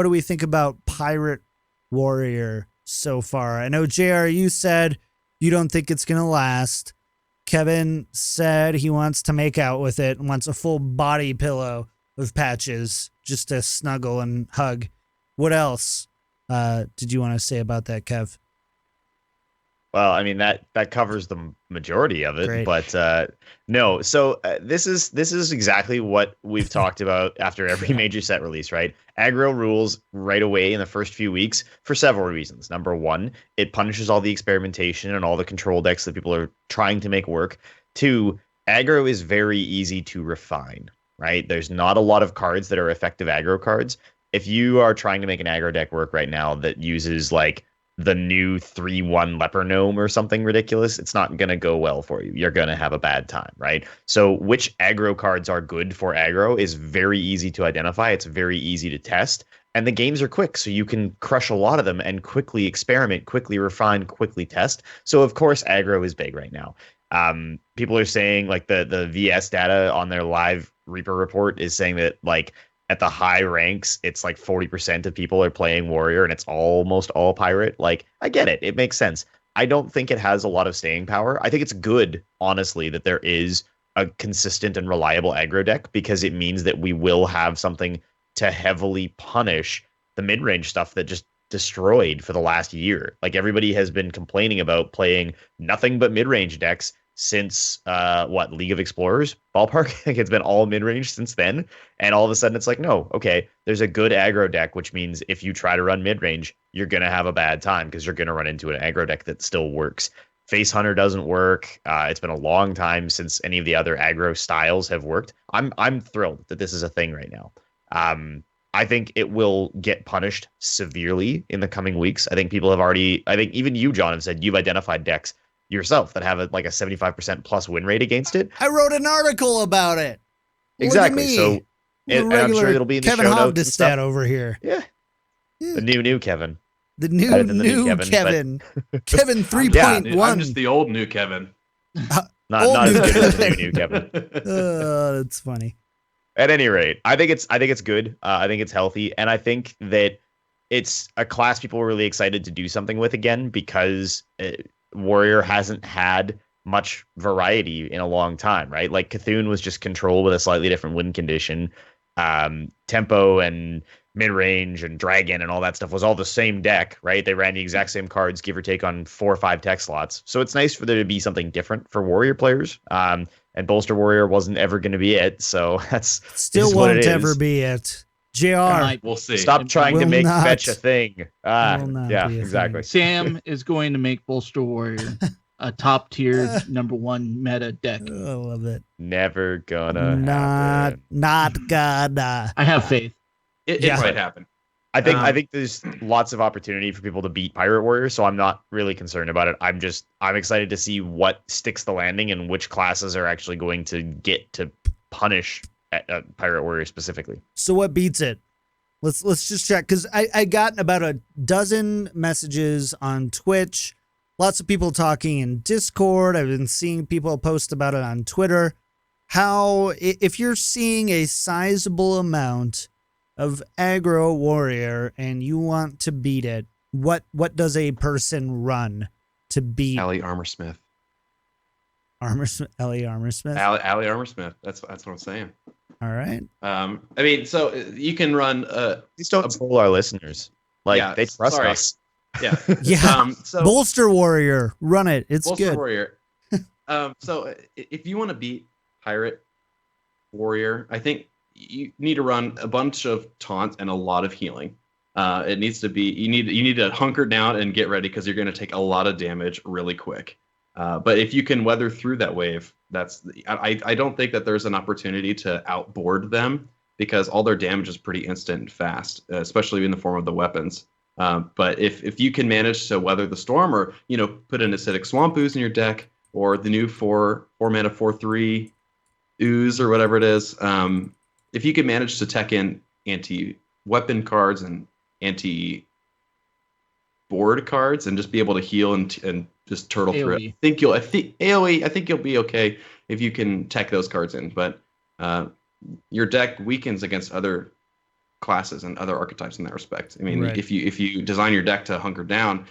we think about Pirate Warrior so far? I know, JR, you said you don't think it's going to last. Kevin said he wants to make out with it and wants a full body pillow of patches just to snuggle and hug. What else did you want to say about that, Kev? Well, I mean that covers the majority of it, Great. but no. So this is exactly what we've talked about after every major set release, right? Aggro rules right away in the first few weeks for several reasons. Number one, it punishes all the experimentation and all the control decks that people are trying to make work. Two, aggro is very easy to refine, right? There's not a lot of cards that are effective aggro cards. If you are trying to make an aggro deck work right now that uses like the new 3/1 Leper Gnome or something ridiculous, it's not going to go well for you. You're going to have a bad time, right? So which aggro cards are good for aggro is very easy to identify. It's very easy to test. And the games are quick, so you can crush a lot of them and quickly experiment, quickly refine, quickly test. So of course, aggro is big right now. People are saying like the VS data on their live Reaper report is saying that like at the high ranks, it's like 40% of people are playing Warrior and it's almost all Pirate. Like, I get it. It makes sense. I don't think it has a lot of staying power. I think it's good, honestly, that there is a consistent and reliable aggro deck because it means that we will have something to heavily punish the mid-range stuff that just destroyed for the last year. Like, everybody has been complaining about playing nothing but mid-range decks since League of Explorers ballpark. Like, it's been all mid-range since then, and all of a sudden it's like, no, okay, there's a good aggro deck, which means if you try to run mid-range, you're gonna have a bad time because you're gonna run into an aggro deck that still works. Face Hunter doesn't work. It's been a long time since any of the other aggro styles have worked. I'm thrilled that this is a thing right now. I think it will get punished severely in the coming weeks. I think people have already, I think even you, John, have said you've identified decks yourself that have like a 75% plus win rate against it. I wrote an article about it. Exactly. So and I'm sure it'll be in the Kevin show notes and Hovdestad stuff. over here. Yeah. The new Kevin. The new Better than the new Kevin. Kevin 3.1. Yeah, I'm just the old new Kevin. Not as good as the new Kevin. That's funny. At any rate, I think it's good. I think it's healthy, and I think that it's a class people are really excited to do something with again because Warrior hasn't had much variety in a long time, right? Like Cthulhu was just control with a slightly different win condition. Tempo and mid-range and Dragon and all that stuff was all the same deck, right? They ran the exact same cards, give or take, on 4 or 5 tech slots. So it's nice for there to be something different for Warrior players. And Bolster Warrior wasn't ever going to be it, so that's still won't ever be it. JR, we'll see. Stop trying to make fetch a thing. Yeah, exactly. Sam is going to make Bolster Warrior a top tier number 1 meta deck. I love it. Never gonna happen. Not gonna. I have faith. It might happen. I think there's lots of opportunity for people to beat Pirate Warrior, so I'm not really concerned about it. I'm excited to see what sticks the landing and which classes are actually going to get to punish Pirate Warrior specifically. So what beats it? Let's just check, because I got about a dozen messages on Twitch. Lots of people talking in Discord. I've been seeing people post about it on Twitter. How, if you're seeing a sizable amount of aggro Warrior and you want to beat it, what does a person run to beat Allie Armorsmith? Ellie Armorsmith? Allie Armorsmith. That's what I'm saying. All right. I mean, so you can run. Please don't troll our listeners. Like, they trust us. Yeah. Yeah. So Bolster Warrior, run it. It's Bolster good. Warrior. So if you want to beat Pirate Warrior, I think you need to run a bunch of taunts and a lot of healing. It needs to be you need to hunker down and get ready because you're going to take a lot of damage really quick. But if you can weather through that wave, I don't think that there's an opportunity to outboard them because all their damage is pretty instant and fast, especially in the form of the weapons. But if you can manage to weather the storm, or put an acidic swamp ooze in your deck, or the new 4 mana 4/3 ooze or whatever it is, if you can manage to tech in anti-weapon cards and anti-board cards and just be able to heal and just turtle through it. AoE. I think AoE. I think you'll be okay if you can tech those cards in, but your deck weakens against other classes and other archetypes in that respect. I mean, Right. if you design your deck to hunker down,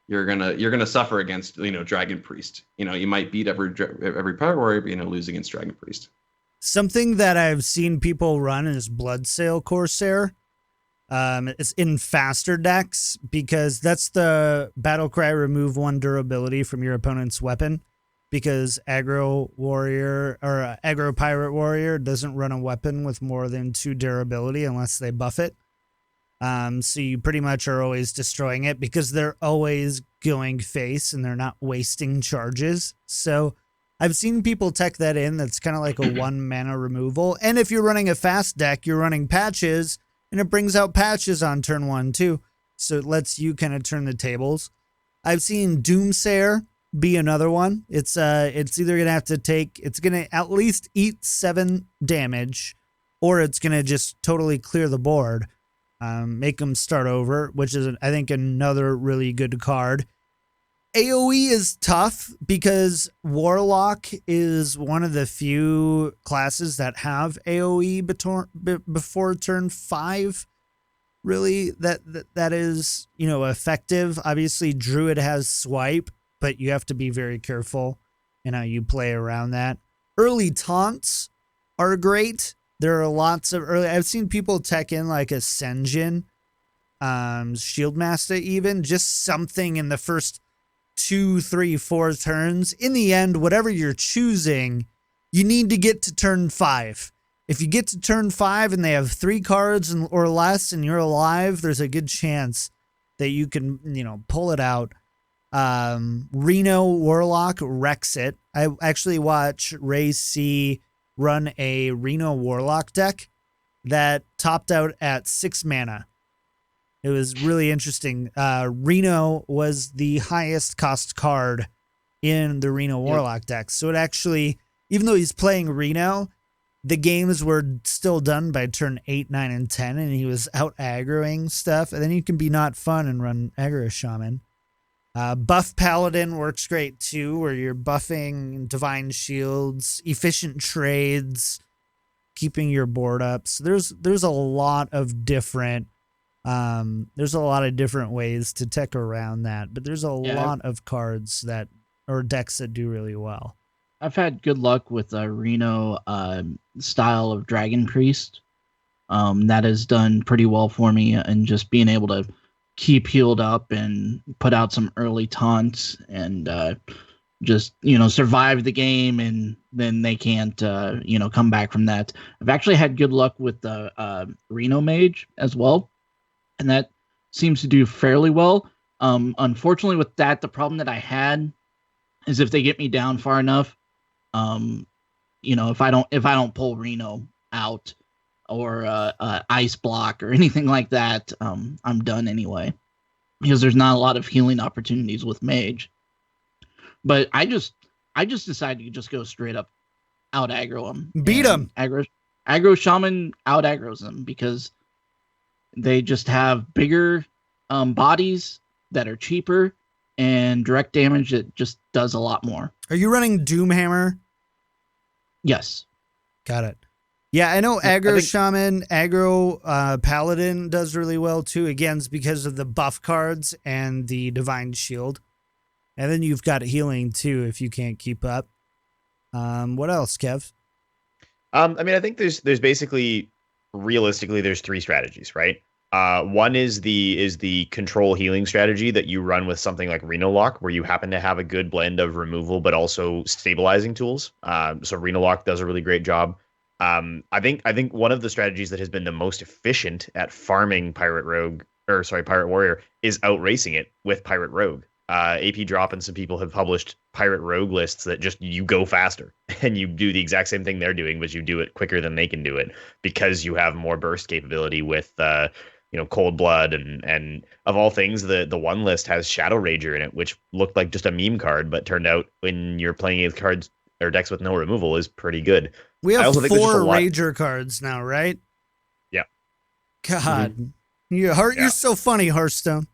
you're gonna suffer against Dragon Priest. You might beat every Pirate Warrior, but lose against Dragon Priest. Something that I've seen people run is Bloodsail Corsair. It's in faster decks because that's the Battlecry remove 1 durability from your opponent's weapon, because aggro warrior or aggro pirate warrior doesn't run a weapon with more than 2 durability unless they buff it. So you pretty much are always destroying it because they're always going face and they're not wasting charges. So I've seen people tech that in. That's kind of like a 1 mana removal. And if you're running a fast deck, you're running patches, and it brings out patches on turn 1 too. So it lets you kind of turn the tables. I've seen Doomsayer be another one. It's either gonna have to it's gonna at least eat 7 damage, or it's gonna just totally clear the board, make them start over, which is I think another really good card. AoE is tough because Warlock is one of the few classes that have AoE before turn 5. Really, that is effective. Obviously, Druid has Swipe, but you have to be very careful in how you play around that. Early taunts are great. There are lots of early. I've seen people tech in like a Senjin, Shieldmaster, even just something in the first 2, 3, 4 turns. In the end, whatever you're choosing, you need to get to turn 5. If you get to turn 5 and they have 3 cards or less and you're alive, there's a good chance that you can, pull it out. Reno Warlock wrecks it. I actually watch Ray C run a Reno Warlock deck that topped out at 6 mana. It was really interesting. Reno was the highest cost card in the Reno Warlock deck. So it actually, even though he's playing Reno, the games were still done by turn 8, 9, and 10, and he was out aggroing stuff. And then you can be not fun and run aggro shaman. Buff Paladin works great too, where you're buffing divine shields, efficient trades, keeping your board up. So there's a lot of different ways to tech around that, but there's a lot of cards or decks that do really well. I've had good luck with a Reno style of Dragon Priest. That has done pretty well for me, and just being able to keep healed up and put out some early taunts and just survive the game, and then they can't come back from that. I've actually had good luck with the Reno Mage as well, and that seems to do fairly well. Unfortunately with that, the problem that I had is if they get me down far enough, if I don't pull Reno out or ice block or anything like that, I'm done anyway, because there's not a lot of healing opportunities with Mage. But I just decided to just go straight up out aggro them. Beat them. Aggro Shaman out aggro's them because they just have bigger bodies that are cheaper and direct damage that just does a lot more. Are you running Doomhammer? Yes. Got it. Yeah, I know aggro shaman, aggro paladin does really well too. Again, it's because of the buff cards and the divine shield. And then you've got healing too if you can't keep up. What else, Kev? I think there's basically, realistically, there's 3 strategies, right? One is the control healing strategy that you run with something like Reno Lock, where you happen to have a good blend of removal but also stabilizing tools. So Reno Lock does a really great job. I think one of the strategies that has been the most efficient at farming Pirate Warrior is outracing it with Pirate Rogue. AP Drop and some people have published Pirate Rogue lists that just you go faster and you do the exact same thing they're doing, but you do it quicker than they can do it because you have more burst capability with Cold Blood and of all things, the one list has Shadow Rager in it, which looked like just a meme card, but turned out when you're playing with cards or decks with no removal is pretty good. We have 4 Rager cards now, right? Yeah. God, you're so funny, Hearthstone.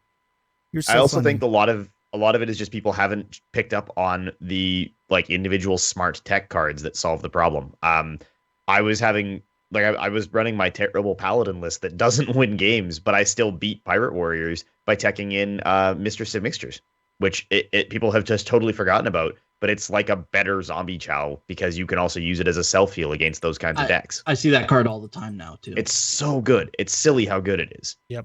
You're so I also funny. think a lot of a lot of it is just people haven't picked up on the like individual smart tech cards that solve the problem. I was having like I was running my terrible paladin list that doesn't win games, but I still beat Pirate Warriors by teching in Mistress of Mixtures, which people have just totally forgotten about. But it's like a better zombie chow because you can also use it as a self-heal against those kinds of decks. I see that card all the time now too. It's so good. It's silly how good it is. Yep.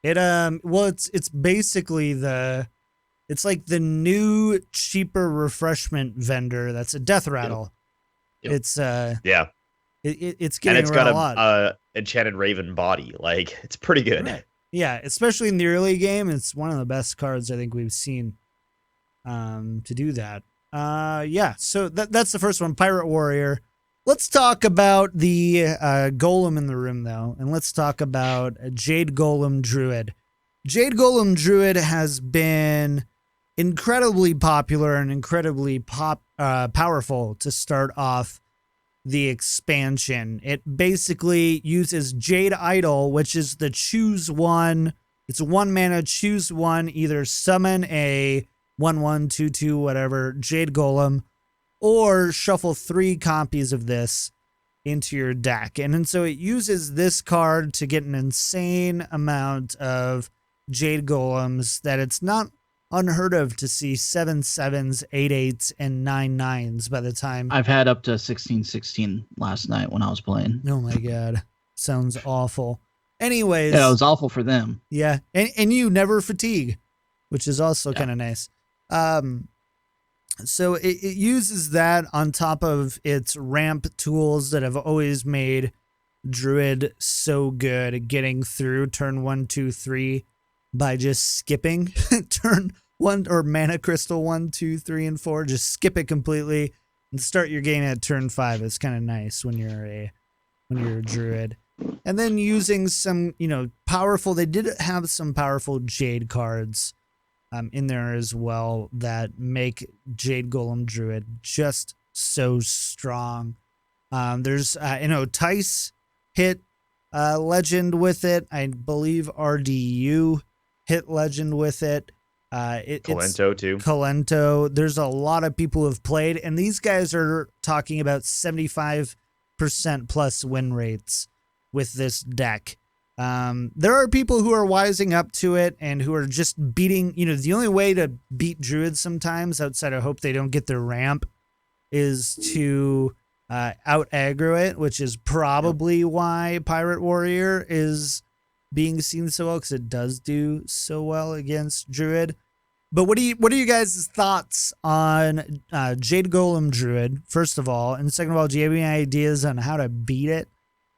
It well it's basically it's like the new cheaper refreshment vendor that's a death rattle. Yep. It's yeah. It's getting and it's got a lot. a enchanted raven body. Like it's pretty good. Right. Yeah, especially in the early game, it's one of the best cards I think we've seen to do that. Yeah, so that's the first one, Pirate Warrior. Let's talk about the golem in the room, though, and let's talk about Jade Golem Druid. Jade Golem Druid has been incredibly popular and incredibly powerful to start off the expansion. It basically uses Jade Idol, which is the choose one. It's a 1 mana choose one, either summon a 1/1, 2/2, whatever, Jade Golem, or shuffle 3 copies of this into your deck. And so it uses this card to get an insane amount of Jade Golems that it's not unheard of to see 7/7s, 8/8s, and 9/9s by the time. I've had up to 16/16 last night when I was playing. Oh my God. Sounds awful. Anyways. Yeah, it was awful for them. Yeah. And you never fatigue, which is also kind of nice. So it uses that on top of its ramp tools that have always made Druid so good at getting through turn 1, 2, 3 by just skipping turn 1 or mana crystal 1, 2, 3, and 4. Just skip it completely and start your game at turn 5. It's kind of nice when you're a Druid. And then using some, powerful, they did have some powerful Jade cards in there as well that make Jade Golem Druid just so strong. There's, Tice hit legend with it. I believe RDU hit legend with it. Colento too. Colento. There's a lot of people who have played, and these guys are talking about 75% plus win rates with this deck. There are people who are wising up to it and who are just beating, the only way to beat Druids sometimes outside of hope they don't get their ramp is to out aggro it, which is probably why Pirate Warrior is being seen so well, because it does do so well against Druid. But what are you guys' thoughts on Jade Golem Druid, first of all? And second of all, do you have any ideas on how to beat it?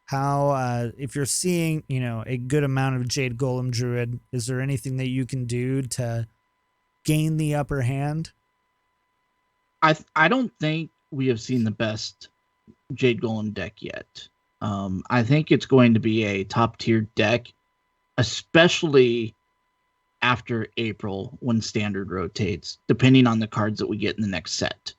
How, if you're seeing, a good amount of Jade Golem Druid, is there anything that you can do to gain the upper hand? I don't think we have seen the best Jade Golem deck yet. I think it's going to be a top tier deck, especially after April when Standard rotates, depending on the cards that we get in the next set.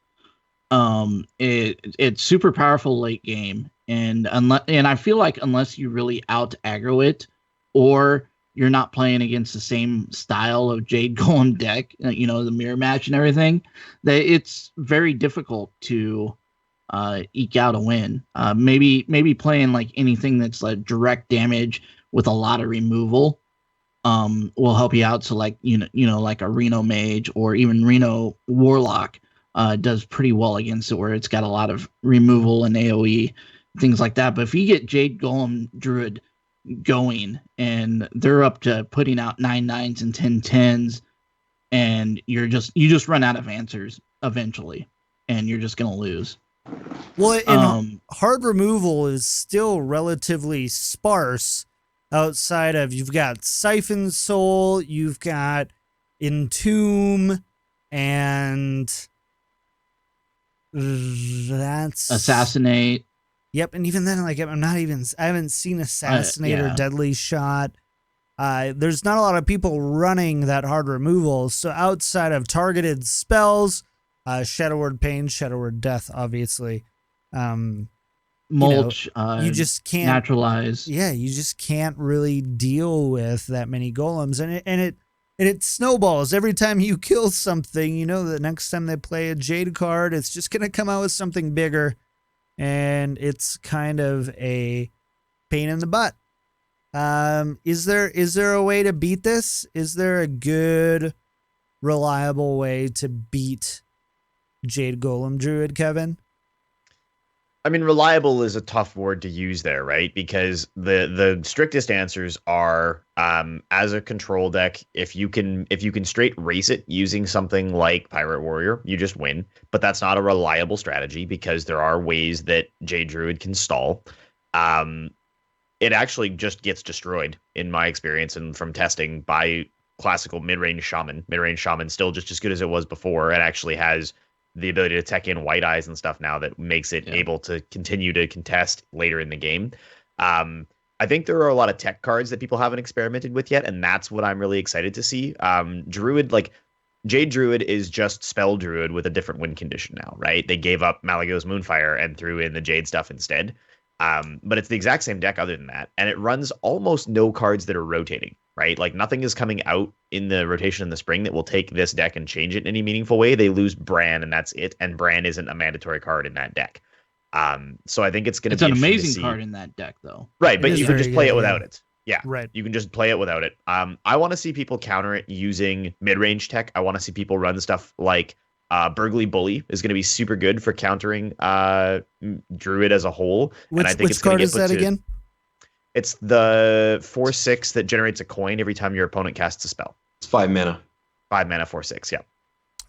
It's super powerful late game. And I feel like unless you really out aggro it, or you're not playing against the same style of Jade Golem deck, the mirror match and everything, that it's very difficult to eke out a win. Maybe playing like anything that's like direct damage with a lot of removal will help you out. So like like a Reno Mage or even Reno Warlock does pretty well against it, where it's got a lot of removal and AoE. Things like that. But if you get Jade Golem Druid going and they're up to putting out 9/9s and 10/10s, and you just run out of answers eventually, and you're just gonna lose. Well, and hard removal is still relatively sparse outside of, you've got Siphon Soul, you've got Entomb, and that's Assassinate. Yep, and even then, like, I haven't seen Assassinate or Deadly Shot. There's not a lot of people running that hard removal. So outside of targeted spells, Shadow Word Pain, Shadow Word Death, obviously. Mulch. You just can't naturalize. Yeah, you just can't really deal with that many golems, and And it snowballs. Every time you kill something, you know the next time they play a Jade card, it's just going to come out with something bigger. And it's kind of a pain in the butt. Is there a way to beat this? Is there a good, reliable way to beat Jade Golem Druid, Kevin? I mean, reliable is a tough word to use there, right? Because the strictest answers are, as a control deck, if you can straight race it using something like Pirate Warrior, you just win. But that's not a reliable strategy because there are ways that Jade Druid can stall. It actually just gets destroyed in my experience and from testing by classical mid-range shaman. Mid-range shaman still just as good as it was before. It actually has the ability to tech in white eyes and stuff now that makes it able to continue to contest later in the game. I think there are a lot of tech cards that people haven't experimented with yet, and that's what I'm really excited to see. Druid, like Jade Druid is just Spell Druid with a different win condition now, right? They gave up Malagos Moonfire and threw in the Jade stuff instead. But it's the exact same deck other than that, and it runs almost no cards that are rotating, right? Like nothing is coming out in the rotation in the spring that will take this deck and change it in any meaningful way. They lose Bran, and that's it. And Bran isn't a mandatory card in that deck. So I think it's going to be an amazing card in that deck, though. Right, but you can just play it without it. Yeah, right. You can just play it without it. I want to see people counter it using mid-range tech. I want to see people run stuff like Burgly Bully is going to be super good for countering Druid as a whole. Which and I think it's card is that again? It's the 4/6 that generates a coin every time your opponent casts a spell. It's 5 mana. 5 mana, 4/6. Yeah.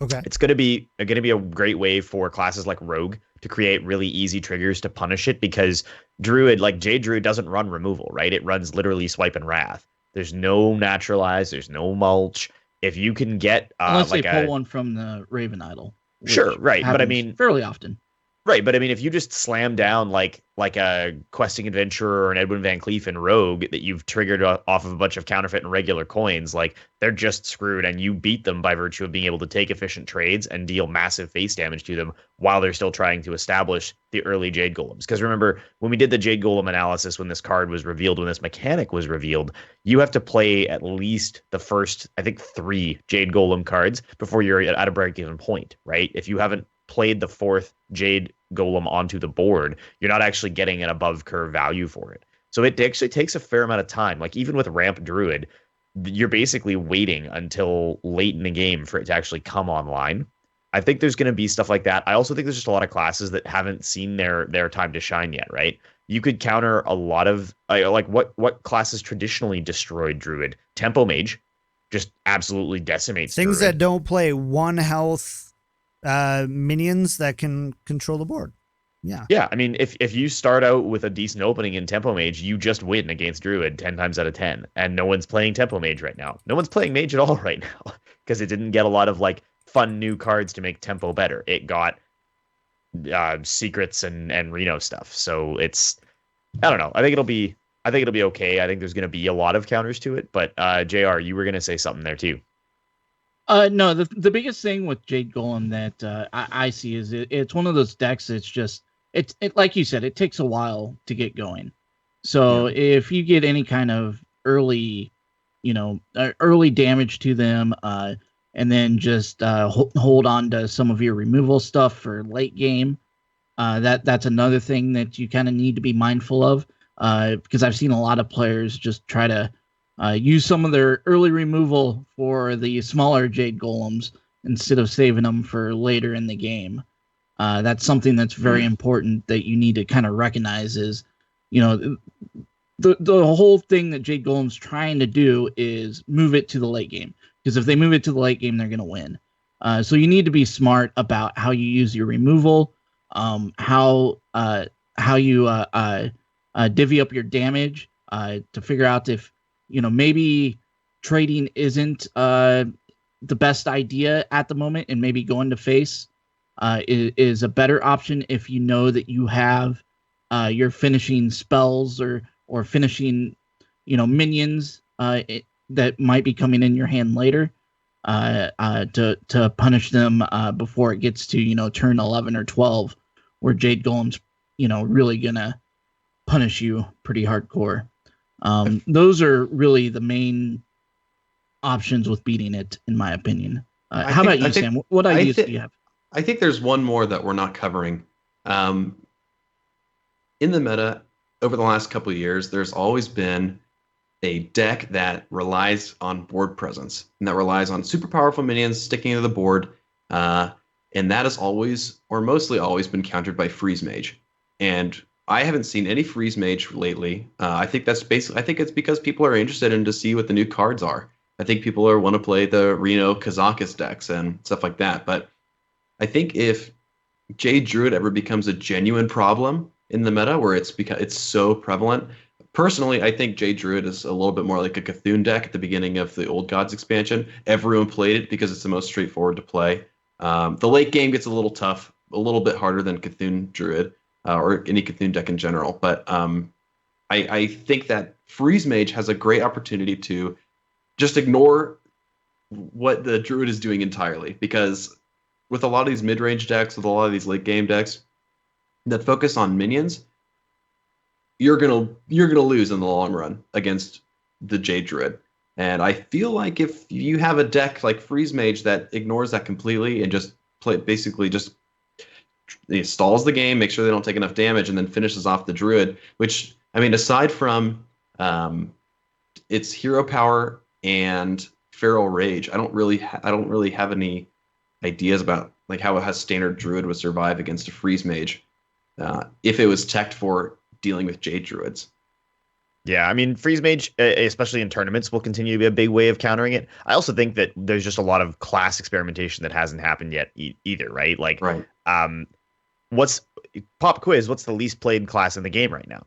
Okay. It's going to be a great way for classes like Rogue to create really easy triggers to punish it because Druid, like Jade Druid, doesn't run removal, right? It runs literally Swipe and Wrath. There's no Naturalize. There's no Mulch. If you can get unless they pull one from the Raven Idol. Sure, right. But I mean, fairly often. Right, but I mean, if you just slam down like a Questing Adventurer or an Edwin Van Cleef in Rogue that you've triggered off of a bunch of counterfeit and regular coins, like they're just screwed, and you beat them by virtue of being able to take efficient trades and deal massive face damage to them while they're still trying to establish the early Jade Golems. Because remember, when we did the Jade Golem analysis, when this card was revealed, when this mechanic was revealed, you have to play at least the first, I think, 3 Jade Golem cards before you're at a break-even point, right? If you haven't played the 4th Jade Golem onto the board, you're not actually getting an above curve value for it. So it actually takes a fair amount of time. Like even with Ramp Druid, you're basically waiting until late in the game for it to actually come online. I think there's going to be stuff like that. I also think there's just a lot of classes that haven't seen their time to shine yet, right? You could counter a lot of like what classes traditionally destroyed Druid. Tempo Mage just absolutely decimates things Druid. that don't play 1 health minions that can control the board. Yeah, I mean, if you start out with a decent opening in Tempo Mage, you just win against Druid 10 times out of 10. And no one's playing Tempo Mage right now. No one's playing Mage at all right now because it didn't get a lot of like fun new cards to make Tempo better. It got secrets and Reno stuff. So it's, I don't know. I think it'll be okay. I think there's going to be a lot of counters to it. But JR, you were going to say something there too. No, the biggest thing with Jade Golem that I see is it's one of those decks that's just it like you said, it takes a while to get going. So if you get any kind of early damage to them, and then just hold on to some of your removal stuff for late game, that's another thing that you kind of need to be mindful of, because I've seen a lot of players just try to use some of their early removal for the smaller Jade Golems instead of saving them for later in the game. That's something that's very important that you need to kind of recognize is, the whole thing that Jade Golem's trying to do is move it to the late game. Because if they move it to the late game, they're going to win. So you need to be smart about how you use your removal, how you divvy up your damage to figure out if, maybe trading isn't the best idea at the moment, and maybe going to face is a better option if you know that you have your finishing spells or finishing, minions that might be coming in your hand later to punish them before it gets to, turn 11 or 12, where Jade Golem's, really gonna punish you pretty hardcore. Those are really the main options with beating it, in my opinion. I How think- about you, I think- Sam? What ideas do you have? I think there's one more that we're not covering. In the meta, over the last couple of years, there's always been a deck that relies on board presence and that relies on super powerful minions sticking to the board. And that has always, or mostly always, been countered by Freeze Mage. And I haven't seen any Freeze Mage lately. I think that's basically, I think it's because people are interested in to see what the new cards are. I think people want to play the Reno Kazakus decks and stuff like that. But I think if Jade Druid ever becomes a genuine problem in the meta where it's so prevalent, personally, I think Jade Druid is a little bit more like a Cthulhu deck at the beginning of the Old Gods expansion. Everyone played it because it's the most straightforward to play. The late game gets a little tough, a little bit harder than Cthulhu Druid or any Cthulhu deck in general. But I think that Freeze Mage has a great opportunity to just ignore what the Druid is doing entirely, because with a lot of these mid-range decks, with a lot of these late-game decks that focus on minions, you're gonna lose in the long run against the Jade Druid. And I feel like if you have a deck like Freeze Mage that ignores that completely and just basically stalls the game, makes sure they don't take enough damage, and then finishes off the Druid, which, I mean, aside from its hero power and Feral Rage, I don't really have any ideas about like how a standard Druid would survive against a Freeze Mage if it was teched for dealing with Jade Druids. Yeah, I mean, Freeze Mage, especially in tournaments, will continue to be a big way of countering it. I also think that there's just a lot of class experimentation that hasn't happened yet either, right? Like, right. What's pop quiz? What's the least played class in the game right now?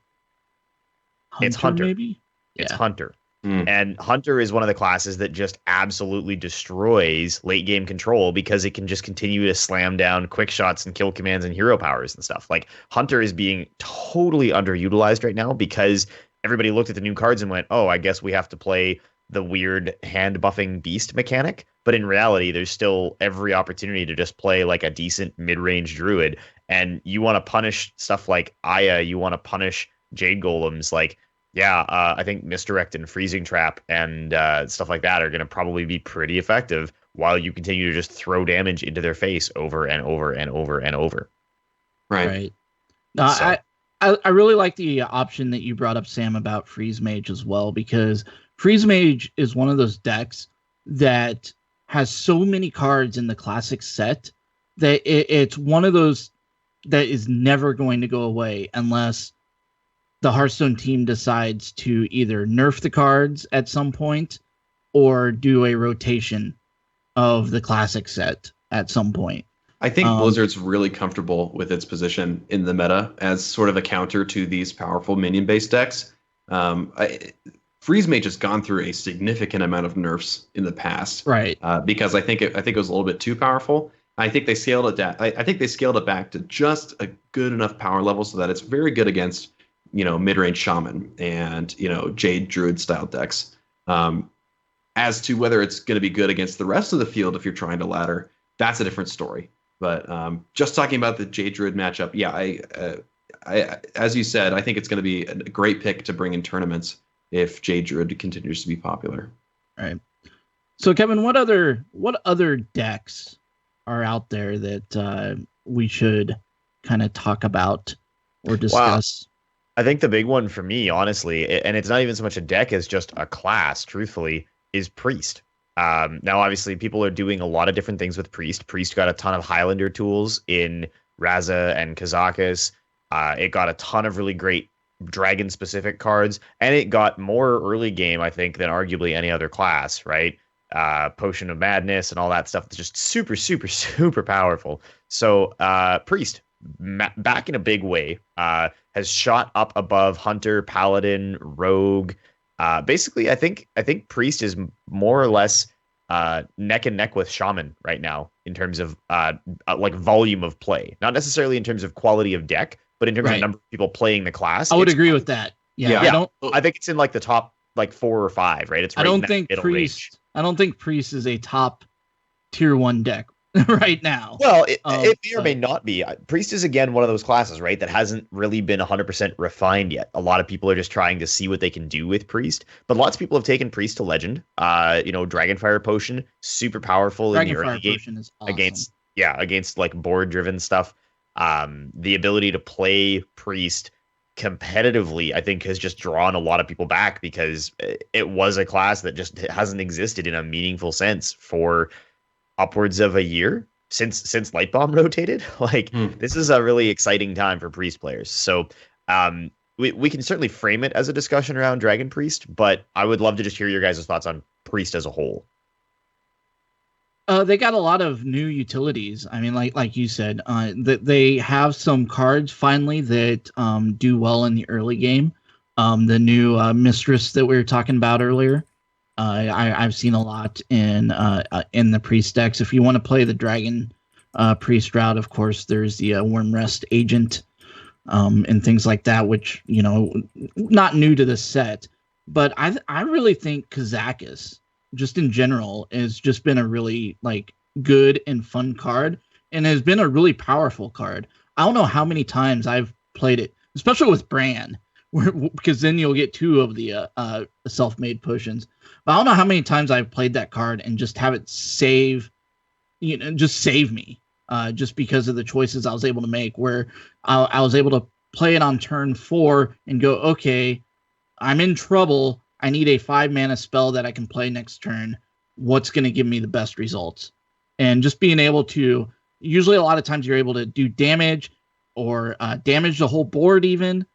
It's Hunter. Maybe? It's Yeah. Hunter. And Hunter is one of the classes that just absolutely destroys late game control because it can just continue to slam down quick shots and kill commands and hero powers and stuff. Like, Hunter is being totally underutilized right now because everybody looked at the new cards and went, oh, I guess we have to play the weird hand buffing beast mechanic. But in reality, there's still every opportunity to just play like a decent mid-range Druid. And you want to punish stuff like Aya, you want to punish Jade Golems, like, yeah, I think Misdirect and Freezing Trap and stuff like that are going to probably be pretty effective while you continue to just throw damage into their face over and over and over and over. Right. No, So- I really like the option that you brought up, Sam, about Freeze Mage as well, because Freeze Mage is one of those decks that has so many cards in the classic set that it's one of those that is never going to go away unless the Hearthstone team decides to either nerf the cards at some point or do a rotation of the classic set at some point. I think Blizzard's really comfortable with its position in the meta as sort of a counter to these powerful minion-based decks. Freeze Mage has gone through a significant amount of nerfs in the past, Right. Because I think it was a little bit too powerful. I think they scaled it down. I think they scaled it back to just a good enough power level so that it's very good against, mid-range Shaman and, Jade Druid style decks. As to whether it's going to be good against the rest of the field if you're trying to ladder, that's a different story. But just talking about the Jade Druid matchup, yeah, I as you said, I think it's going to be a great pick to bring in tournaments if Jade Druid continues to be popular. Right. So, Kevin, what other decks are out there that we should kind of talk about or discuss? I think the big one for me, honestly, and it's not even so much a deck as just a class, truthfully, is Priest. Now, obviously, people are doing a lot of different things with Priest. Priest got a ton of Highlander tools in Raza and Kazakus. It got a ton of really great dragon-specific cards, and it got more early game, I think, than arguably any other class, right? Potion of Madness and all that stuff. It's just super, super, super powerful. So Priest, back in a big way, has shot up above Hunter, Paladin, Rogue. Basically, I think Priest is more or less neck and neck with Shaman right now in terms of like volume of play. Not necessarily in terms of quality of deck, but in terms of number of people playing the class. I would agree with that. Yeah. I think it's in like the top like 4 or 5, right? It's right I don't think Priest is a top tier 1 deck right now. Well, it may or but- may not be. Priest is, again, one of those classes, right, that hasn't really been 100% refined yet. A lot of people are just trying to see what they can do with Priest, but lots of people have taken Priest to Legend. Dragonfire Potion, super powerful in the early Dragonfire game Potion is awesome. against like board-driven stuff. The ability to play Priest competitively, I think, has just drawn a lot of people back because it was a class that just hasn't existed in a meaningful sense for upwards of a year since Light Bomb rotated. This is a really exciting time for Priest players. So we can certainly frame it as a discussion around Dragon Priest, but I would love to just hear your guys' thoughts on Priest as a whole. They got a lot of new utilities. I mean, like you said, that they have some cards finally that do well in the early game. The new Mistress that we were talking about earlier. I've seen a lot in the Priest decks. If you want to play the Dragon Priest route, of course, there's the Wormrest Agent and things like that, which, not new to the set. But I really think Kazakis, just in general, has just been a really good and fun card, and has been a really powerful card. I don't know how many times I've played it, especially with Bran, because then you'll get 2 of the self-made potions. But I don't know how many times I've played that card and just have it save me, just because of the choices I was able to make, where I was able to play it on turn 4 and go, okay, I'm in trouble. I need a 5-mana spell that I can play next turn. What's going to give me the best results? And just being able to, usually a lot of times you're able to do damage or damage the whole board even,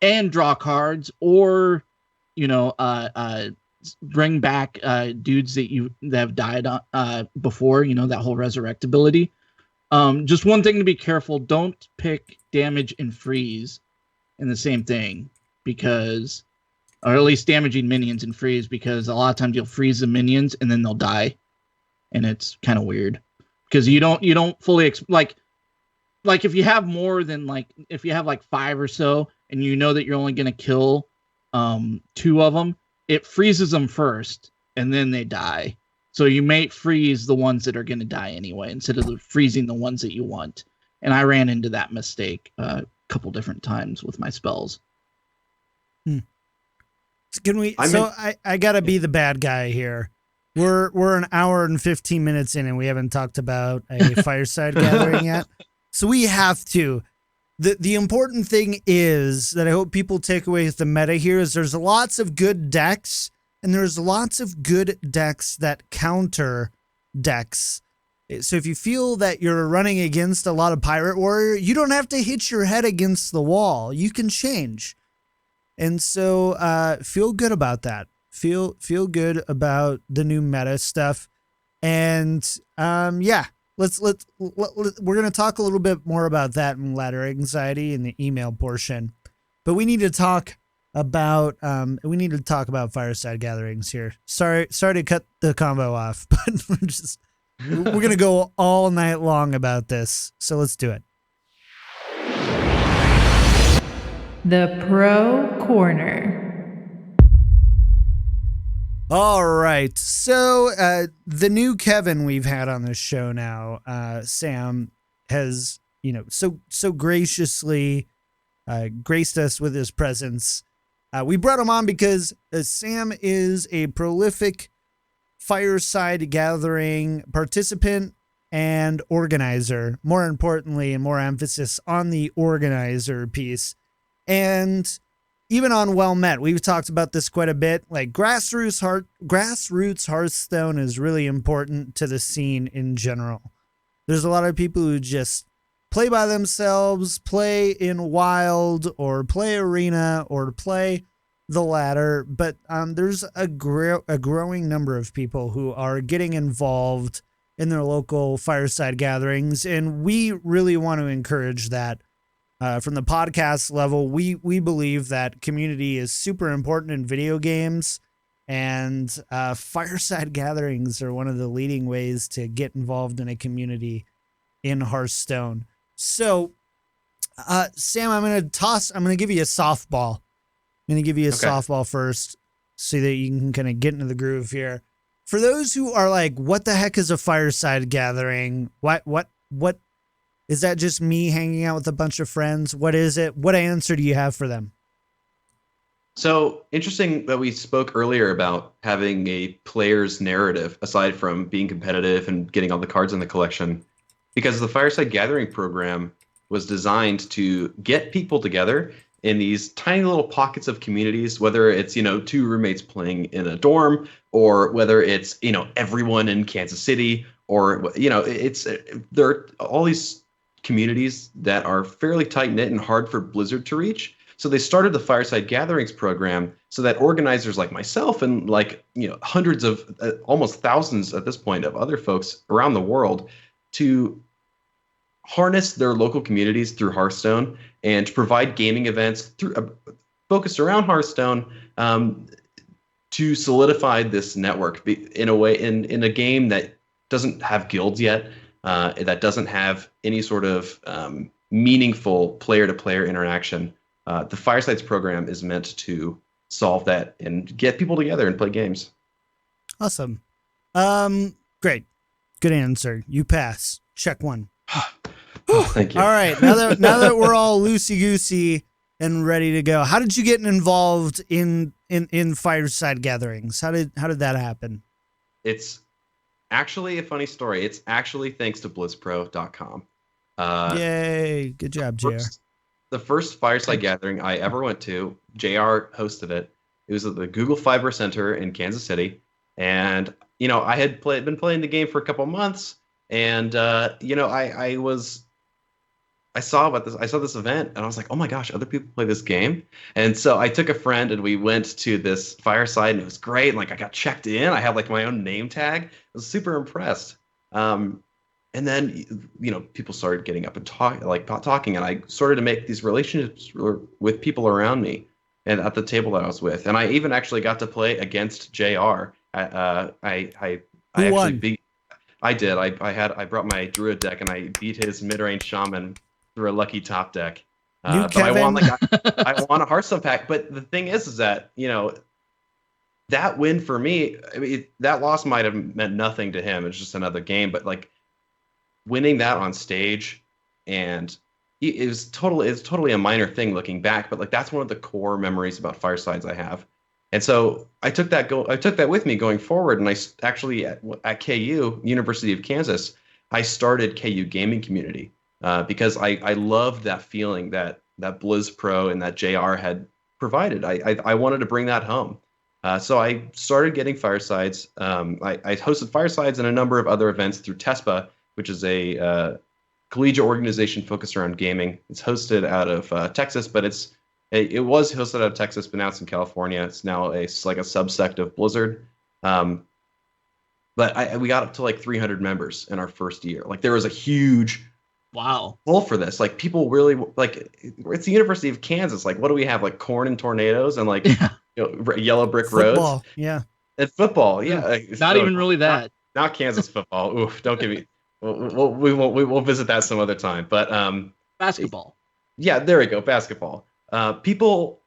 and draw cards, or bring back dudes that have died before, that whole resurrect ability. Just one thing to be careful: don't pick damage and freeze in the same thing, because, or at least damaging minions and freeze, because a lot of times you'll freeze the minions and then they'll die, and it's kind of weird because you don't fully like if you have more than if you have 5 or so and you know that you're only going to kill 2 of them, it freezes them first and then they die. So you may freeze the ones that are going to die anyway instead of freezing the ones that you want. And I ran into that mistake a couple different times with my spells. Can we? I gotta be the bad guy here. We're an hour and 15 minutes in, and we haven't talked about a Fireside Gathering yet. So we have to. The important thing is that I hope people take away with the meta here is there's lots of good decks, and there's lots of good decks that counter decks. So if you feel that you're running against a lot of Pirate Warrior, you don't have to hit your head against the wall. You can change. And so feel good about that. Feel good about the new meta stuff. And we're going to talk a little bit more about that in ladder anxiety in the email portion. But we need to talk about Fireside Gatherings here. Sorry to cut the convo off, but we're going to go all night long about this. So let's do it. The Pro Corner. All right. So the new Kevin we've had on this show now, Sam, has, so graciously graced us with his presence. We brought him on because Sam is a prolific Fireside Gathering participant and organizer. More importantly, and more emphasis on the organizer piece. And even on Well Met, we've talked about this quite a bit. Like grassroots Hearthstone is really important to the scene in general. There's a lot of people who just play by themselves, play in Wild, or play Arena, or play the ladder. But there's a growing number of people who are getting involved in their local Fireside Gatherings, and we really want to encourage that. From the podcast level, we believe that community is super important in video games, and Fireside Gatherings are one of the leading ways to get involved in a community in Hearthstone. So, Sam, I'm going to give you a softball. I'm going to give you a softball first so that you can kind of get into the groove here. for those who are like, what the heck is a fireside gathering? What is that? Just me hanging out with a bunch of friends? What is it? What answer do you have for them? So interesting that we spoke earlier about having a player's narrative aside from being competitive and getting all the cards in the collection, because the Fireside Gathering program was designed to get people together in these tiny little pockets of communities, whether it's, two roommates playing in a dorm, or whether it's, everyone in Kansas City, or, there are all these communities that are fairly tight knit and hard for Blizzard to reach. So they started the Fireside Gatherings program so that organizers like myself and hundreds of, almost thousands at this point of other folks around the world to harness their local communities through Hearthstone and to provide gaming events focused around Hearthstone to solidify this network in a way in a game that doesn't have guilds yet, that doesn't have any sort of meaningful player-to-player interaction. The Firesides program is meant to solve that and get people together and play games. Awesome. Great. Good answer. You pass. Check one. Thank you. All right. Now that we're all loosey-goosey and ready to go, how did you get involved in Fireside Gatherings? How did that happen? It's actually a funny story. It's actually thanks to BlizzPro.com. Yay. Good job, JR. The first Fireside Gathering I ever went to, JR hosted it. It was at the Google Fiber Center in Kansas City. And, I had been playing the game for a couple months. And, I saw this event and I was like, oh my gosh, other people play this game. And so I took a friend and we went to this Fireside and it was great. And I got checked in. I had my own name tag. I was super impressed. And then, people started getting up and talking, and I started to make these relationships with people around me and at the table that I was with. And I even actually got to play against JR. I did. I brought my Druid deck and I beat his mid-range shaman through a lucky top deck. But I won I won a Hearthstone pack. But the thing is that, that win for me, that loss might have meant nothing to him. It's just another game. But winning that on stage, and it's totally a minor thing looking back, but that's one of the core memories about Firesides I have. And so I took that with me going forward, and I actually at KU, University of Kansas, I started KU Gaming Community because I loved that feeling that BlizzPro and that JR had provided. I wanted to bring that home. So I started getting Firesides. I hosted Firesides and a number of other events through TESPA, which is a collegiate organization focused around gaming. It's hosted out of Texas, but it was hosted out of Texas, but now it's in California. It's now a subsect of Blizzard. But we got up to 300 members in our first year. There was a huge pull for this. People really it's the University of Kansas. What do we have? Corn and tornadoes and yellow brick football, roads. Yeah. And football. Yeah. Not even really that. Not Kansas football. Oof! Don't give me. We'll visit that some other time. But basketball. Yeah, there we go. Basketball. People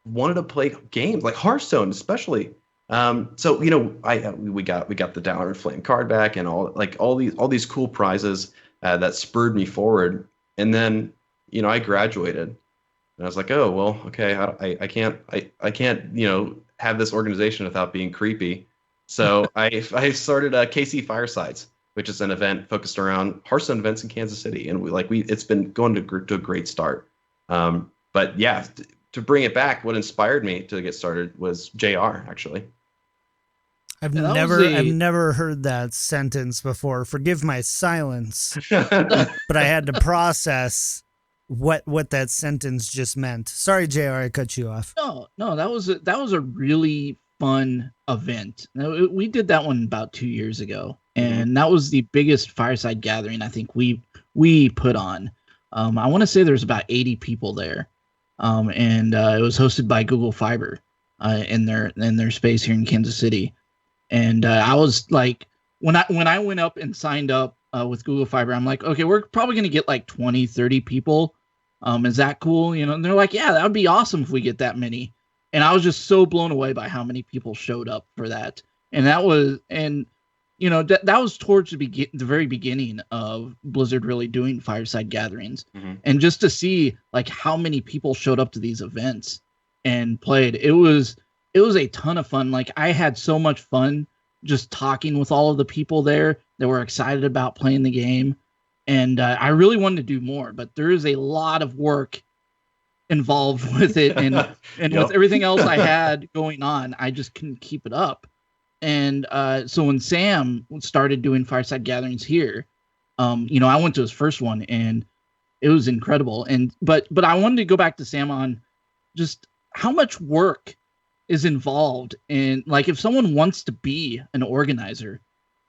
wanted to play games like Hearthstone, especially. So we got the Downward Flame card back and all these cool prizes that spurred me forward. And then I graduated, and I was like, oh well, okay, I can't have this organization without being creepy. So I started KC Firesides, which is an event focused around Hearthstone events in Kansas City, and it's been going to a great start. But yeah, to bring it back, what inspired me to get started was JR actually. I've never heard that sentence before. Forgive my silence, but I had to process what that sentence just meant. Sorry, JR, I cut you off. No, that was a really fun event. We did that one about 2 years ago, and that was the biggest Fireside Gathering I think we put on. I want to say there's about 80 people there, and it was hosted by Google Fiber in their space here in Kansas City. And I was like, when I went up and signed up with Google Fiber, I'm like, okay, we're probably going to get 20, 30 people. Is that cool? And they're like, yeah, that would be awesome if we get that many. And I was just so blown away by how many people showed up for that. and that was that was towards the very beginning of Blizzard really doing Fireside Gatherings, and just to see like how many people showed up to these events and played, it was a ton of fun. Like I had so much fun just talking with all of the people there that were excited about playing the game. And I really wanted to do more, but there is a lot of work involved with it. And with everything else I had going on, I just couldn't keep it up. And so when Sam started doing Fireside Gatherings here, I went to his first one and it was incredible. But I wanted to go back to Sam on just how much work is involved in, like, if someone wants to be an organizer,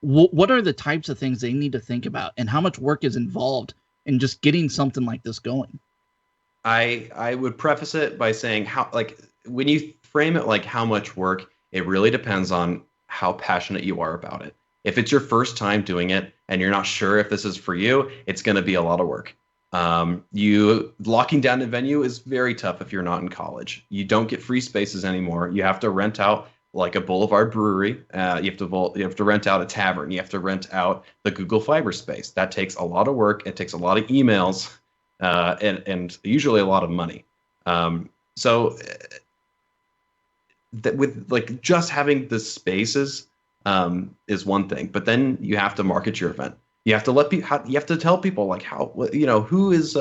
what are the types of things they need to think about, and how much work is involved in just getting something like this going? I would preface it by saying how, like, when you frame it like how much work, it really depends on how passionate you are about it. If it's your first time doing it and you're not sure if this is for you, it's going to be a lot of work. You locking down a venue is very tough if you're not in college. You don't get free spaces anymore. You have to rent out like a Boulevard brewery. You have to rent out a tavern. You have to rent out the Google Fiber space. That takes a lot of work. It takes a lot of emails, and usually a lot of money. So that with like just having the spaces is one thing, but then you have to market your event. You have to you have to tell people like who's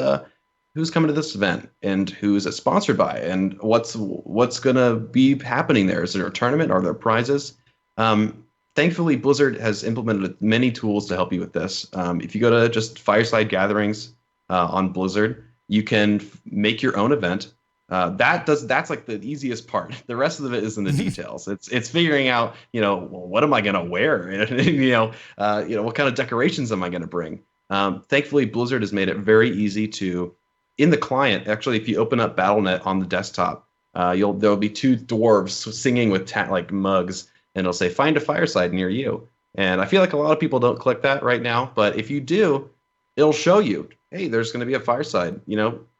coming to this event and who is it sponsored by and what's gonna be happening there. Is there a tournament? Are there prizes? Thankfully, Blizzard has implemented many tools to help you with this. If you go to just Fireside Gatherings on Blizzard, you can make your own event. That's like the easiest part. The rest of it is in the details. It's figuring out, what am I gonna wear? What kind of decorations am I gonna bring? Thankfully, Blizzard has made it very easy to, in the client. Actually, if you open up Battle.net on the desktop, there'll be two dwarves singing with like mugs, and it'll say "Find a fireside near you." And I feel like a lot of people don't click that right now, but if you do, it'll show you, hey, there's going to be a fireside,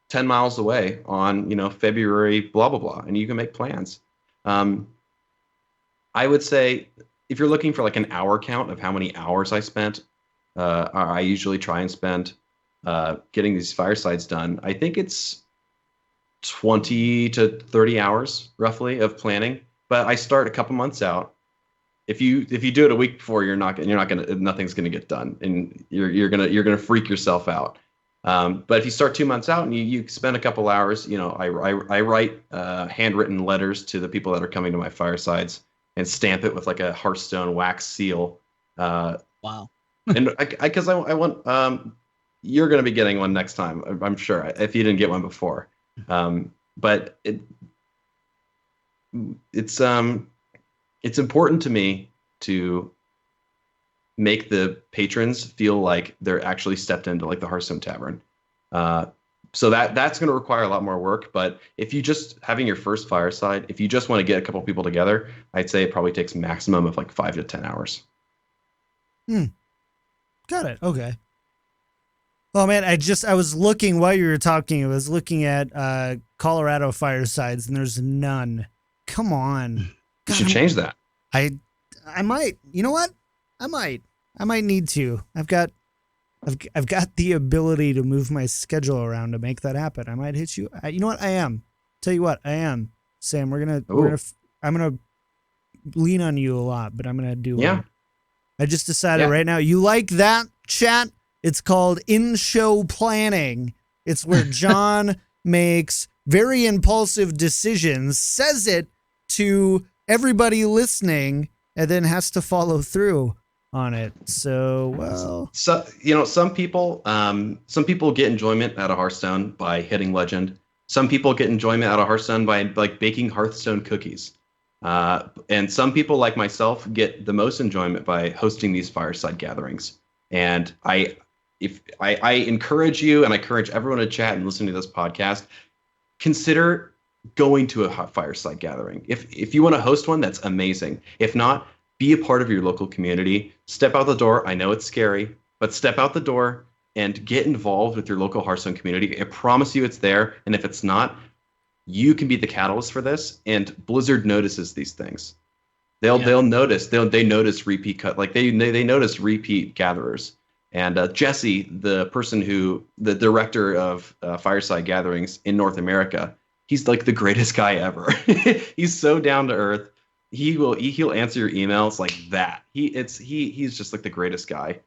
10 miles away on, February, blah, blah, blah. And you can make plans. I would say if you're looking for like an hour count of how many hours I spent, I usually try and spend getting these firesides done. I think it's 20 to 30 hours roughly of planning, but I start a couple months out. If you do it a week before, nothing's gonna get done, and you're gonna freak yourself out. But if you start 2 months out and you spend a couple hours, I write handwritten letters to the people that are coming to my firesides and stamp it with like a Hearthstone wax seal. Wow. And because I want, you're going to be getting one next time, I'm sure, if you didn't get one before. But it's important to me to make the patrons feel like they're actually stepped into like the Hearthstone Tavern. So that's going to require a lot more work. But if you just having your first fireside, if you just want to get a couple people together, I'd say it probably takes maximum of like 5 to 10 hours. Got it. Okay. Oh man, I was looking while you were talking. I was looking at Colorado firesides, and there's none. Come on. You should change that. I might. You know what? I might need to. I've got the ability to move my schedule around to make that happen. I might hit you. You know what? I am. Tell you what, I am. Sam, I'm gonna lean on you a lot, but I'm gonna do one. I just decided right now. You like that, chat? It's called in-show planning. It's where John makes very impulsive decisions, says it to everybody listening, and then has to follow through on it. So some people get enjoyment out of Hearthstone by hitting Legend. Some people get enjoyment out of Hearthstone by like baking Hearthstone cookies. And some people like myself get the most enjoyment by hosting these fireside gatherings. And I encourage you, and I encourage everyone to chat and listen to this podcast, consider going to a fireside gathering. If you want to host one, that's amazing. If not, be a part of your local community. Step out the door. I know it's scary, but step out the door and get involved with your local Hearthstone community. I promise you it's there. And if it's not, you can be the catalyst for this. And Blizzard notices these things. They'll notice they notice repeat cut, like they notice repeat gatherers. And Jesse, the director of Fireside Gatherings in North America, he's like the greatest guy ever. He's so down to earth. He'll answer your emails like that. He's just like the greatest guy.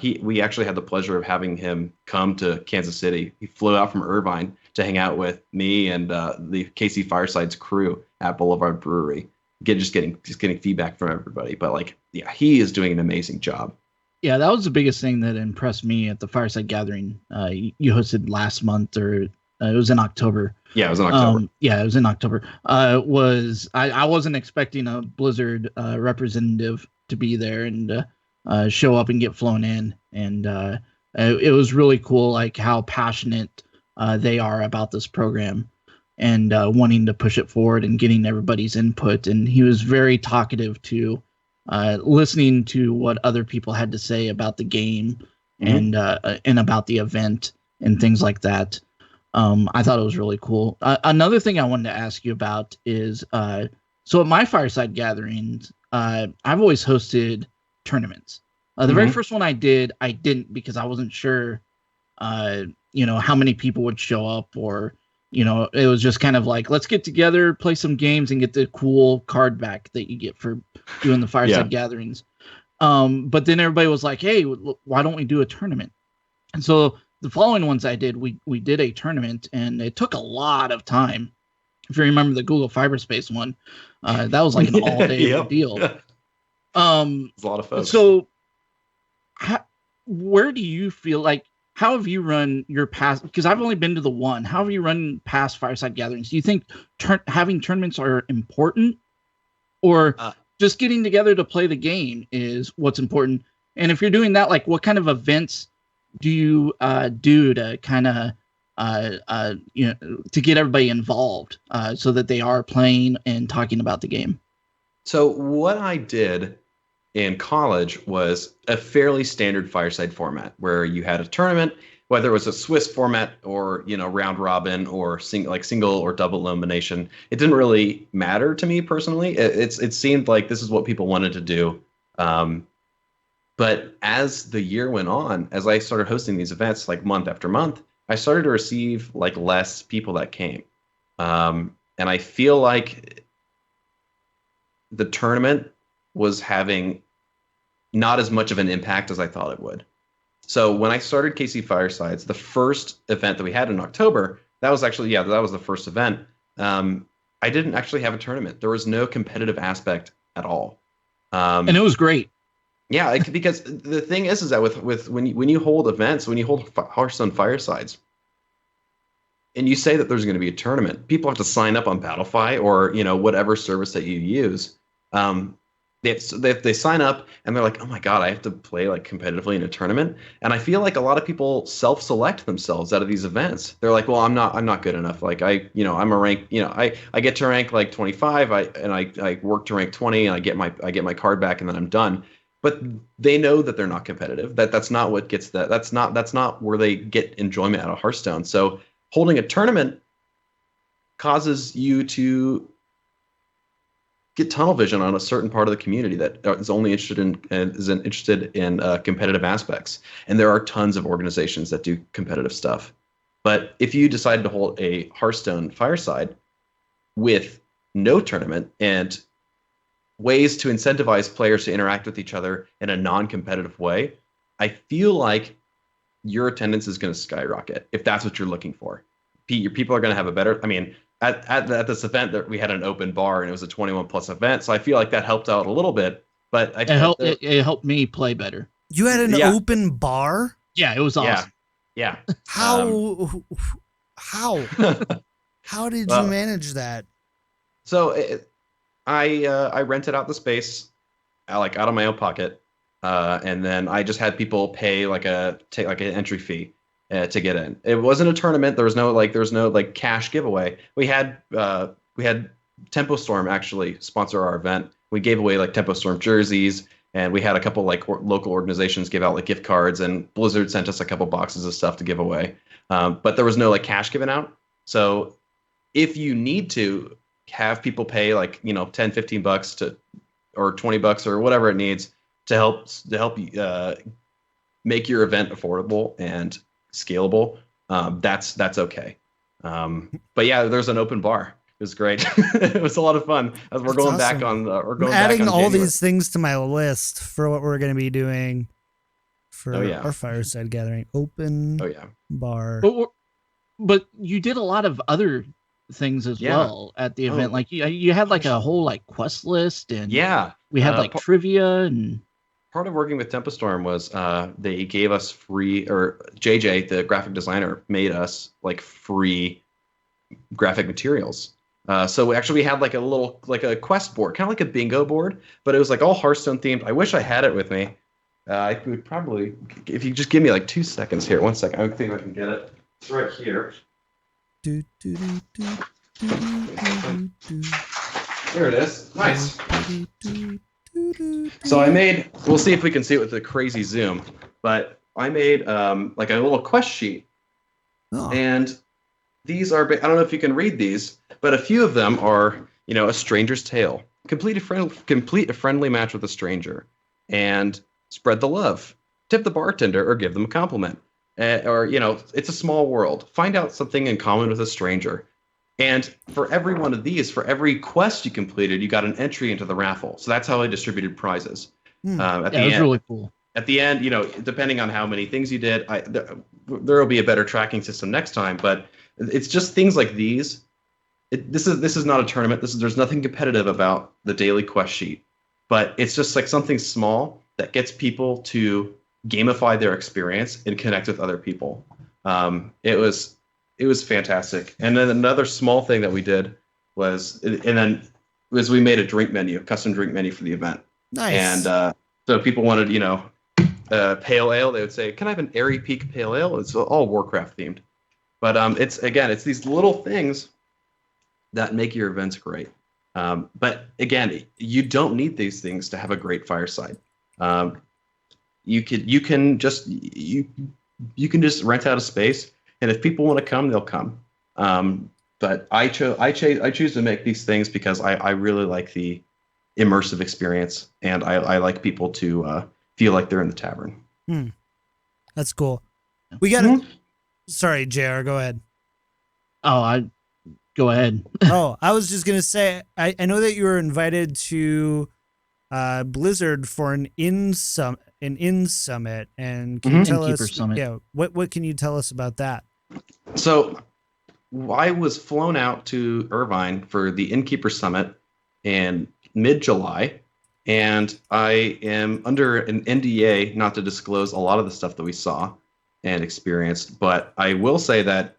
We actually had the pleasure of having him come to Kansas City. He flew out from Irvine to hang out with me and the KC Fireside's crew at Boulevard Brewery. Just getting feedback from everybody. But like, yeah, he is doing an amazing job. Yeah, that was the biggest thing that impressed me at the Fireside Gathering you hosted last month, or it was in October. Yeah, it was in October. It was in October. I wasn't expecting a Blizzard representative to be there and show up and get flown in, and it was really cool, like how passionate they are about this program and wanting to push it forward and getting everybody's input. And he was very talkative to listening to what other people had to say about the game and about the event and things like that. I thought it was really cool. Another thing I wanted to ask you about is, so at my Fireside Gatherings, I've always hosted tournaments. The very first one I didn't because I wasn't sure, how many people would show up, or, it was just kind of like, let's get together, play some games, and get the cool card back that you get for doing the Fireside Gatherings. But then everybody was like, hey, why don't we do a tournament? And so the following ones I did, we did a tournament, and it took a lot of time. If you remember the Google Fiberspace one, that was like an all-day deal. It's a lot of folks. So where do you feel like, how have you run your past, because I've only been to the one, how have you run past Fireside Gatherings? Do you think having tournaments are important, or just getting together to play the game is what's important? And if you're doing that, like, what kind of events do you do to kind of to get everybody involved so that they are playing and talking about the game? So what I did in college was a fairly standard Fireside format where you had a tournament, whether it was a Swiss format or, round robin or single or double elimination. It didn't really matter to me personally. It seemed like this is what people wanted to do. But as the year went on, as I started hosting these events like month after month, I started to receive like less people that came. And I feel like the tournament was having not as much of an impact as I thought it would. So when I started KC Firesides, the first event that we had in October, that was the first event. I didn't actually have a tournament. There was no competitive aspect at all. And it was great. Yeah, because the thing is that with when you hold events, when you hold Hearthstone Firesides, and you say that there's going to be a tournament, people have to sign up on Battlefy or whatever service that you use. They sign up and they're like, oh my god, I have to play like competitively in a tournament. And I feel like a lot of people self-select themselves out of these events. They're like, well, I'm not good enough. Like I'm a rank, I get to rank like 25, I work to rank 20, and I get my card back, and then I'm done. But they know that they're not competitive. That's not what gets that. That's not where they get enjoyment out of Hearthstone. So holding a tournament causes you to get tunnel vision on a certain part of the community that is only interested in competitive aspects. And there are tons of organizations that do competitive stuff. But if you decide to hold a Hearthstone Fireside with no tournament and ways to incentivize players to interact with each other in a non-competitive way, I feel like your attendance is going to skyrocket if that's what you're looking for. Your people are going to have a better, at this event that we had an open bar, and it was a 21 plus event. So I feel like that helped out a little bit, but it helped me play better. You had an open bar? Yeah, it was awesome. Yeah. How did you manage that? So I rented out the space, like out of my own pocket, and then I just had people pay like an entry fee to get in. It wasn't a tournament. There was no cash giveaway. We had Tempo Storm actually sponsor our event. We gave away like Tempo Storm jerseys, and we had a couple like local organizations give out like gift cards, and Blizzard sent us a couple boxes of stuff to give away. But there was no like cash given out. So if you need to have people pay like $10-15 to or $20 or whatever it needs to help make your event affordable and scalable, that's okay. But yeah, there's an open bar. It was great. It was a lot of fun. As we're going back on, I'm adding all these things to my list for what we're going to be doing for our Fireside Gathering. Open bar. But you did a lot of other things as well at the event. Like you had like a whole like quest list, and we had like trivia. And part of working with Tempestorm was they gave us free, or JJ, the graphic designer, made us like free graphic materials. So actually we had like a quest board, kind of like a bingo board, but it was like all Hearthstone themed. I wish I had it with me. I would probably, if you just give me like 2 seconds here. 1 second. I think I can get it. It's right here. There it is. Nice. So I made, we'll see if we can see it with the crazy zoom, but I made like a little quest sheet. And these are, I don't know if you can read these, but a few of them are, a stranger's tale. Complete a friendly match with a stranger. And spread the love. Tip the bartender or give them a compliment. Or, it's a small world. Find out something in common with a stranger. And for every one of these, for every quest you completed, you got an entry into the raffle. So that's how I distributed prizes. At the end, was really cool. At the end, depending on how many things you did, there will be a better tracking system next time. But it's just things like these. This is not a tournament. There's nothing competitive about the daily quest sheet. But it's just like something small that gets people to gamify their experience and connect with other people. It was fantastic. And then another small thing that we did was we made a custom drink menu for the event. Nice. And so people wanted, pale ale. They would say, "Can I have an Airy Peak pale ale?" It's all Warcraft themed. But it's these little things that make your events great. But again, you don't need these things to have a great fireside. You can just rent out a space, and if people want to come, they'll come. But I choose to make these things because I really like the immersive experience, and I like people to feel like they're in the tavern. That's cool. We got Sorry, JR, go ahead. Go ahead. I was just gonna say, I know that you were invited to Blizzard for an in summit, and can you tell us? Summit. What can you tell us about that? So, I was flown out to Irvine for the Innkeeper Summit in mid-July, and I am under an NDA not to disclose a lot of the stuff that we saw and experienced. But I will say that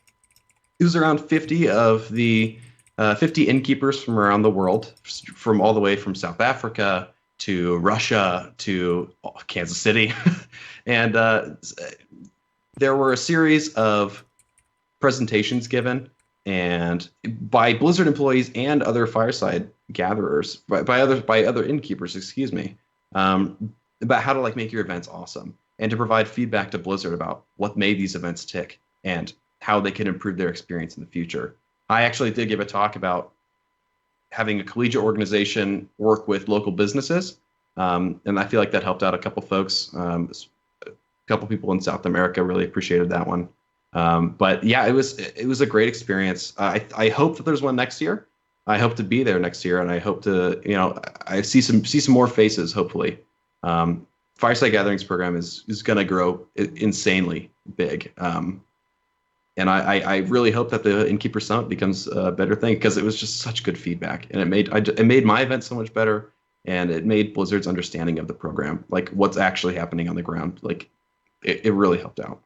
it was around 50 of the 50 innkeepers from around the world, from all the way from South Africa to Russia to Kansas City. And there were a series of presentations given, and by Blizzard employees and other Fireside gatherers, by other innkeepers, about how to make your events awesome and to provide feedback to Blizzard about what made these events tick and how they can improve their experience in the future. I actually did give a talk about having a collegiate organization work with local businesses, and I feel like that helped out a couple folks. A couple people in South America really appreciated that one. But yeah, it was a great experience. I hope that there's one next year. I hope to be there next year, and I hope to I see some more faces. Hopefully, Fireside Gatherings program is going to grow insanely big. And I really hope that the Innkeeper Summit becomes a better thing, because it was just such good feedback, and it made my event so much better, and it made Blizzard's understanding of the program, like what's actually happening on the ground, like it really helped out.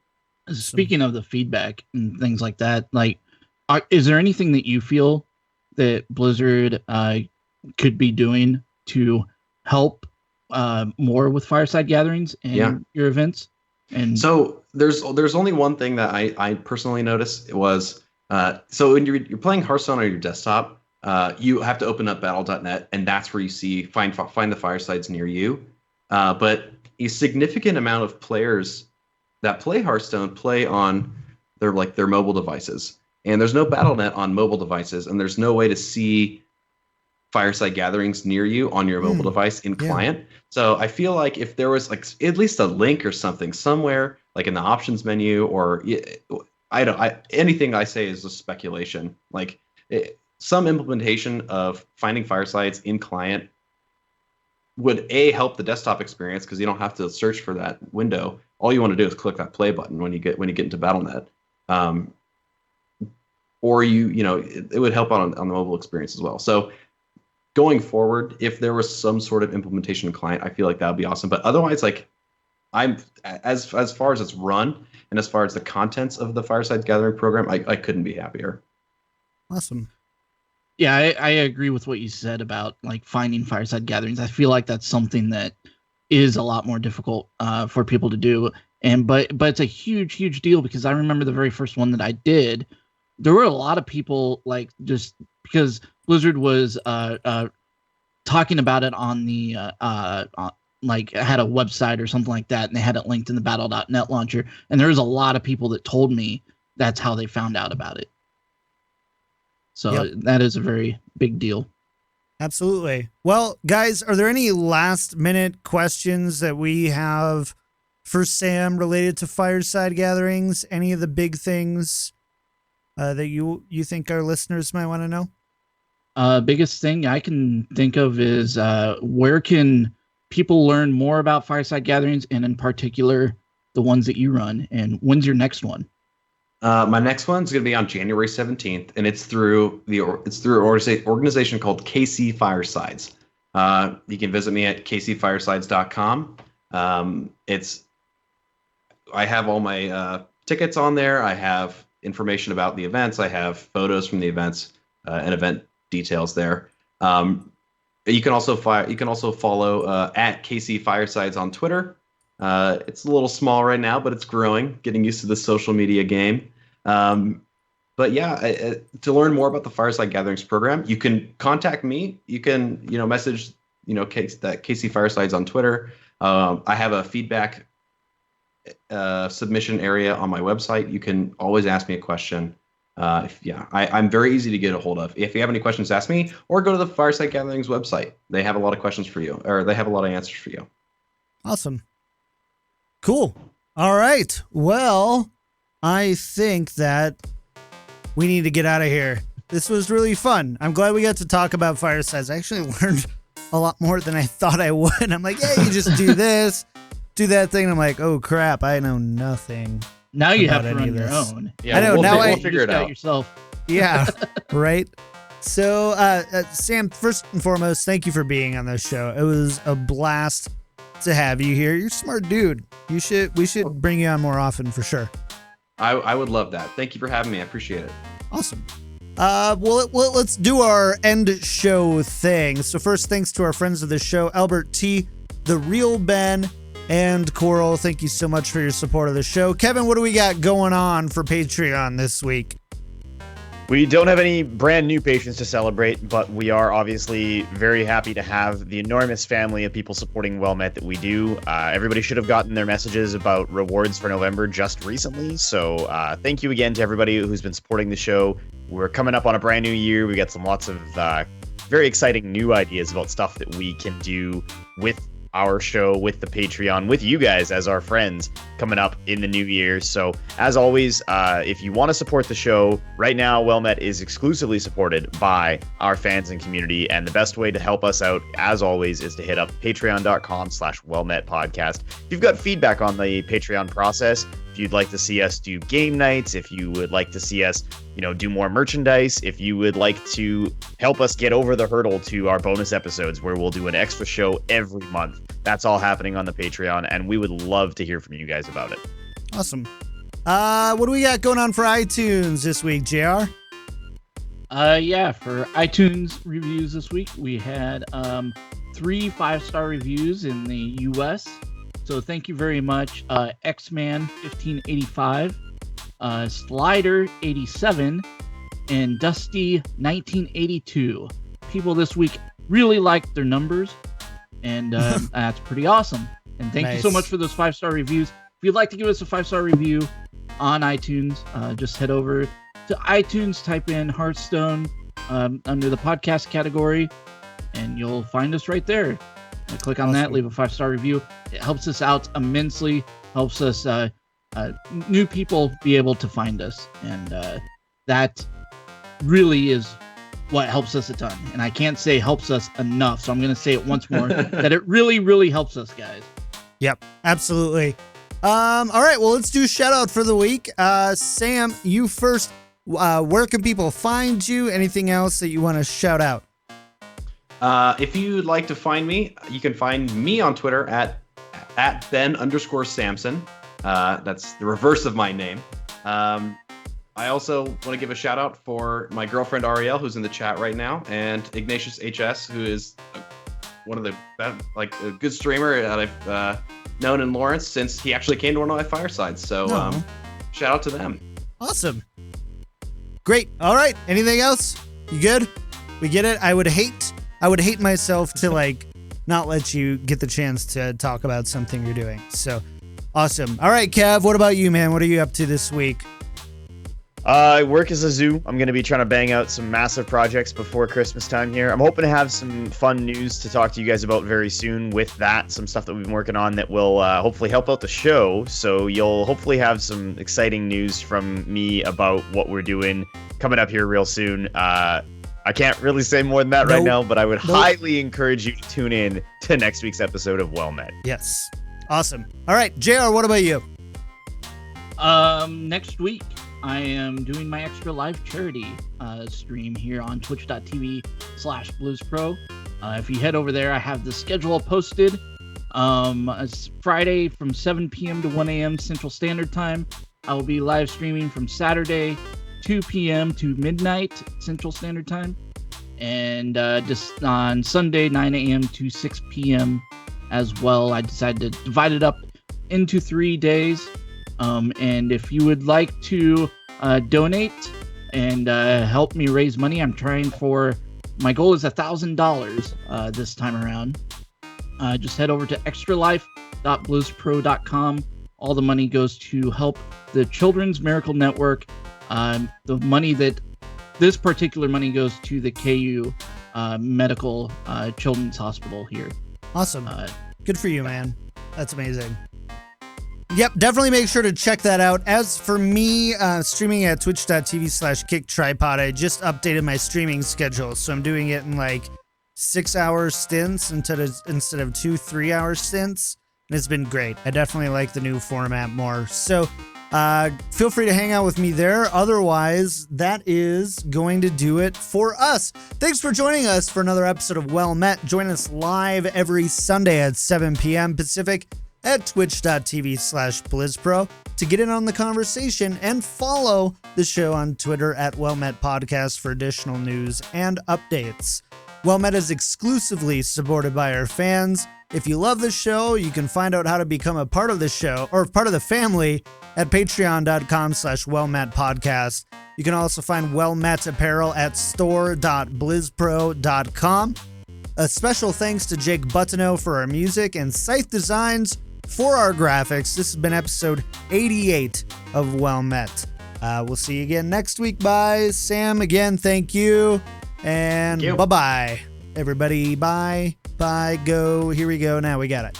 Speaking of the feedback and things like that, is there anything that you feel that Blizzard could be doing to help more with Fireside Gatherings and your events? And so there's only one thing that I personally noticed. It was so when you're playing Hearthstone on your desktop, you have to open up battle.net, and that's where you find the firesides near you. But a significant amount of players that play Hearthstone play on their mobile devices, and there's no battle.net on mobile devices, and there's no way to see Fireside Gatherings near you on your mobile device in client. So I feel like if there was like at least a link or something somewhere, like in the options menu, or anything I say is just speculation. Like some implementation of finding Firesides in client would help the desktop experience, because you don't have to search for that window. All you want to do is click that play button when you get into Battle.net. Or it would help on the mobile experience as well. So going forward, if there was some sort of implementation in client, I feel like that would be awesome. But otherwise, like I'm as far as it's run and as far as the contents of the Fireside Gathering program, I couldn't be happier. Awesome. Yeah, I agree with what you said about like finding Fireside Gatherings. I feel like that's something that is a lot more difficult for people to do. But it's a huge deal, because I remember the very first one that I did. There were a lot of people, like, just because Blizzard was talking about it on the like had a website or something like that, and they had it linked in the Battle.net launcher, and there was a lot of people that told me that's how they found out about it. So that is a very big deal. Absolutely. Well, guys, are there any last minute questions that we have for Sam related to Fireside Gatherings? Any of the big things that you think our listeners might want to know? Biggest thing I can think of is where can people learn more about Fireside Gatherings, and in particular the ones that you run, and when's your next one? My next one's going to be on January 17th, and it's through an organization called KC Firesides. You can visit me at kcfiresides.com. I have all my tickets on there. I have information about the events. I have photos from the events and event details there. You can also follow at KC Firesides on Twitter. It's a little small right now, but it's growing, getting used to the social media game. But yeah, to learn more about the Fireside Gatherings program, you can contact me. You can, message, KC Firesides on Twitter. I have a feedback submission area on my website. You can always ask me a question. I'm very easy to get a hold of. If you have any questions, ask me, or go to the Fireside Gatherings website. They have a lot of questions for you, or they have a lot of answers for you. Awesome. Cool. All right. Well, I think that we need to get out of here. This was really fun. I'm glad we got to talk about Firesides. I actually learned a lot more than I thought I would. I'm like, yeah, you just do this, do that thing. I'm like, oh crap, I know nothing. Now you have to run your own. Yeah, I know. We'll figure it out yourself. Yeah, right. So, Sam, first and foremost, thank you for being on this show. It was a blast to have you here. You're a smart dude. We should bring you on more often for sure. I would love that. Thank you for having me. I appreciate it. Awesome. Well, let's do our end show thing. So first, thanks to our friends of the show, Albert T, The Real Ben, and Coral. Thank you so much for your support of the show. Kevin, what do we got going on for Patreon this week? We don't have any brand new patrons to celebrate, but we are obviously very happy to have the enormous family of people supporting Well Met that we do. Everybody should have gotten their messages about rewards for November just recently. So thank you again to everybody who's been supporting the show. We're coming up on a brand new year. We got lots of very exciting new ideas about stuff that we can do with our show, with the Patreon, with you guys as our friends coming up in the new year. So as always, if you want to support the show right now, Well Met is exclusively supported by our fans and community. And the best way to help us out, as always, is to hit up patreon.com/wellmetpodcast. If you've got feedback on the Patreon process, if you'd like to see us do game nights, if you would like to see us, do more merchandise, if you would like to help us get over the hurdle to our bonus episodes where we'll do an extra show every month, that's all happening on the Patreon, and we would love to hear from you guys about it. Awesome. What do we got going on for iTunes this week, JR? Yeah, for iTunes reviews this week, we had 3 5-star reviews in the US. So thank you very much, X-Man 1585, Slider 87, and Dusty 1982. People this week really liked their numbers, and that's pretty awesome. And thank you so much for those 5-star reviews. If you'd like to give us a 5-star review on iTunes, just head over to iTunes, type in Hearthstone under the podcast category, and you'll find us right there. Click on that, leave a 5-star review. It helps us out immensely, helps us new people be able to find us, and that really is what helps us a ton. And I can't say helps us enough, so I'm going to say it once more, that it really, really helps us, guys. Yep, absolutely. All right, well, let's do a shout out for the week. Sam, you first. Where can people find you? Anything else that you want to shout out? If you'd like to find me, you can find me on Twitter at Ben_Samson. That's the reverse of my name. I also want to give a shout out for my girlfriend Ariel, who's in the chat right now, and Ignatius HS, who is one of the best, like a good streamer that I've known in Lawrence since he actually came to one of my firesides. So shout out to them. Awesome. Great. All right. Anything else? You good? We get it. I would hate myself to like not let you get the chance to talk about something you're doing. So awesome. All right, Kev, what about you, man? What are you up to this week? I work as a zoo. I'm going to be trying to bang out some massive projects before Christmas time here. I'm hoping to have some fun news to talk to you guys about very soon with that. Some stuff that we've been working on that will hopefully help out the show. So you'll hopefully have some exciting news from me about what we're doing coming up here real soon. I can't really say more than that right now, but I would highly encourage you to tune in to next week's episode of Well Met. Yes. Awesome. All right, JR, what about you? Next week, I am doing my extra live charity stream here on twitch.tv/BlizzPro. If you head over there, I have the schedule posted. It's Friday from 7 p.m. to 1 a.m. Central Standard Time. I will be live streaming from Saturday 2 p.m. to midnight Central Standard Time. And just on Sunday 9 a.m. to 6 p.m. as well. I decided to divide it up into 3 days. And if you would like to donate and help me raise money, I'm trying for, my goal is $1,000 this time around. Just head over to extralife.blizzpro.com. All the money goes to help the Children's Miracle Network. The money this particular money goes to the KU Medical Children's Hospital here. Awesome. Good for you, man. That's amazing. Yep, definitely make sure to check that out. As for me, streaming at twitch.tv/kicktripod, I just updated my streaming schedule. So I'm doing it in like 6-hour stints instead of 2 3-hour stints. And it's been great. I definitely like the new format more. So feel free to hang out with me there. Otherwise, that is going to do it for us. Thanks for joining us for another episode of Well Met. Join us live every Sunday at 7 p.m. Pacific at twitch.tv/BlizzPro to get in on the conversation, and follow the show on Twitter at Well Met Podcast for additional news and updates. Well Met is exclusively supported by our fans. If you love the show, you can find out how to become a part of the show or part of the family at patreon.com/wellmetpodcast. You can also find Well Met apparel at store.blizzpro.com. A special thanks to Jake Buttineau for our music and Scythe Designs for our graphics. This has been episode 88 of Well Met. We'll see you again next week. Bye. Sam, again, thank you. And bye-bye, everybody. Bye. Bye. Go. Here we go. Now we got it.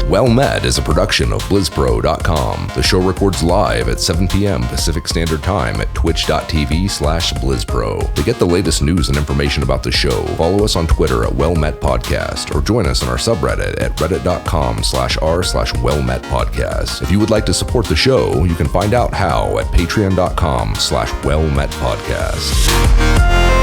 Well Met is a production of BlizzPro.com. The show records live at 7 p.m. Pacific Standard Time at twitch.tv/BlizzPro. To get the latest news and information about the show, follow us on Twitter at Well Met Podcast, or join us on our subreddit at reddit.com/r/WellMetPodcast. If you would like to support the show, you can find out how at patreon.com/WellMetPodcast.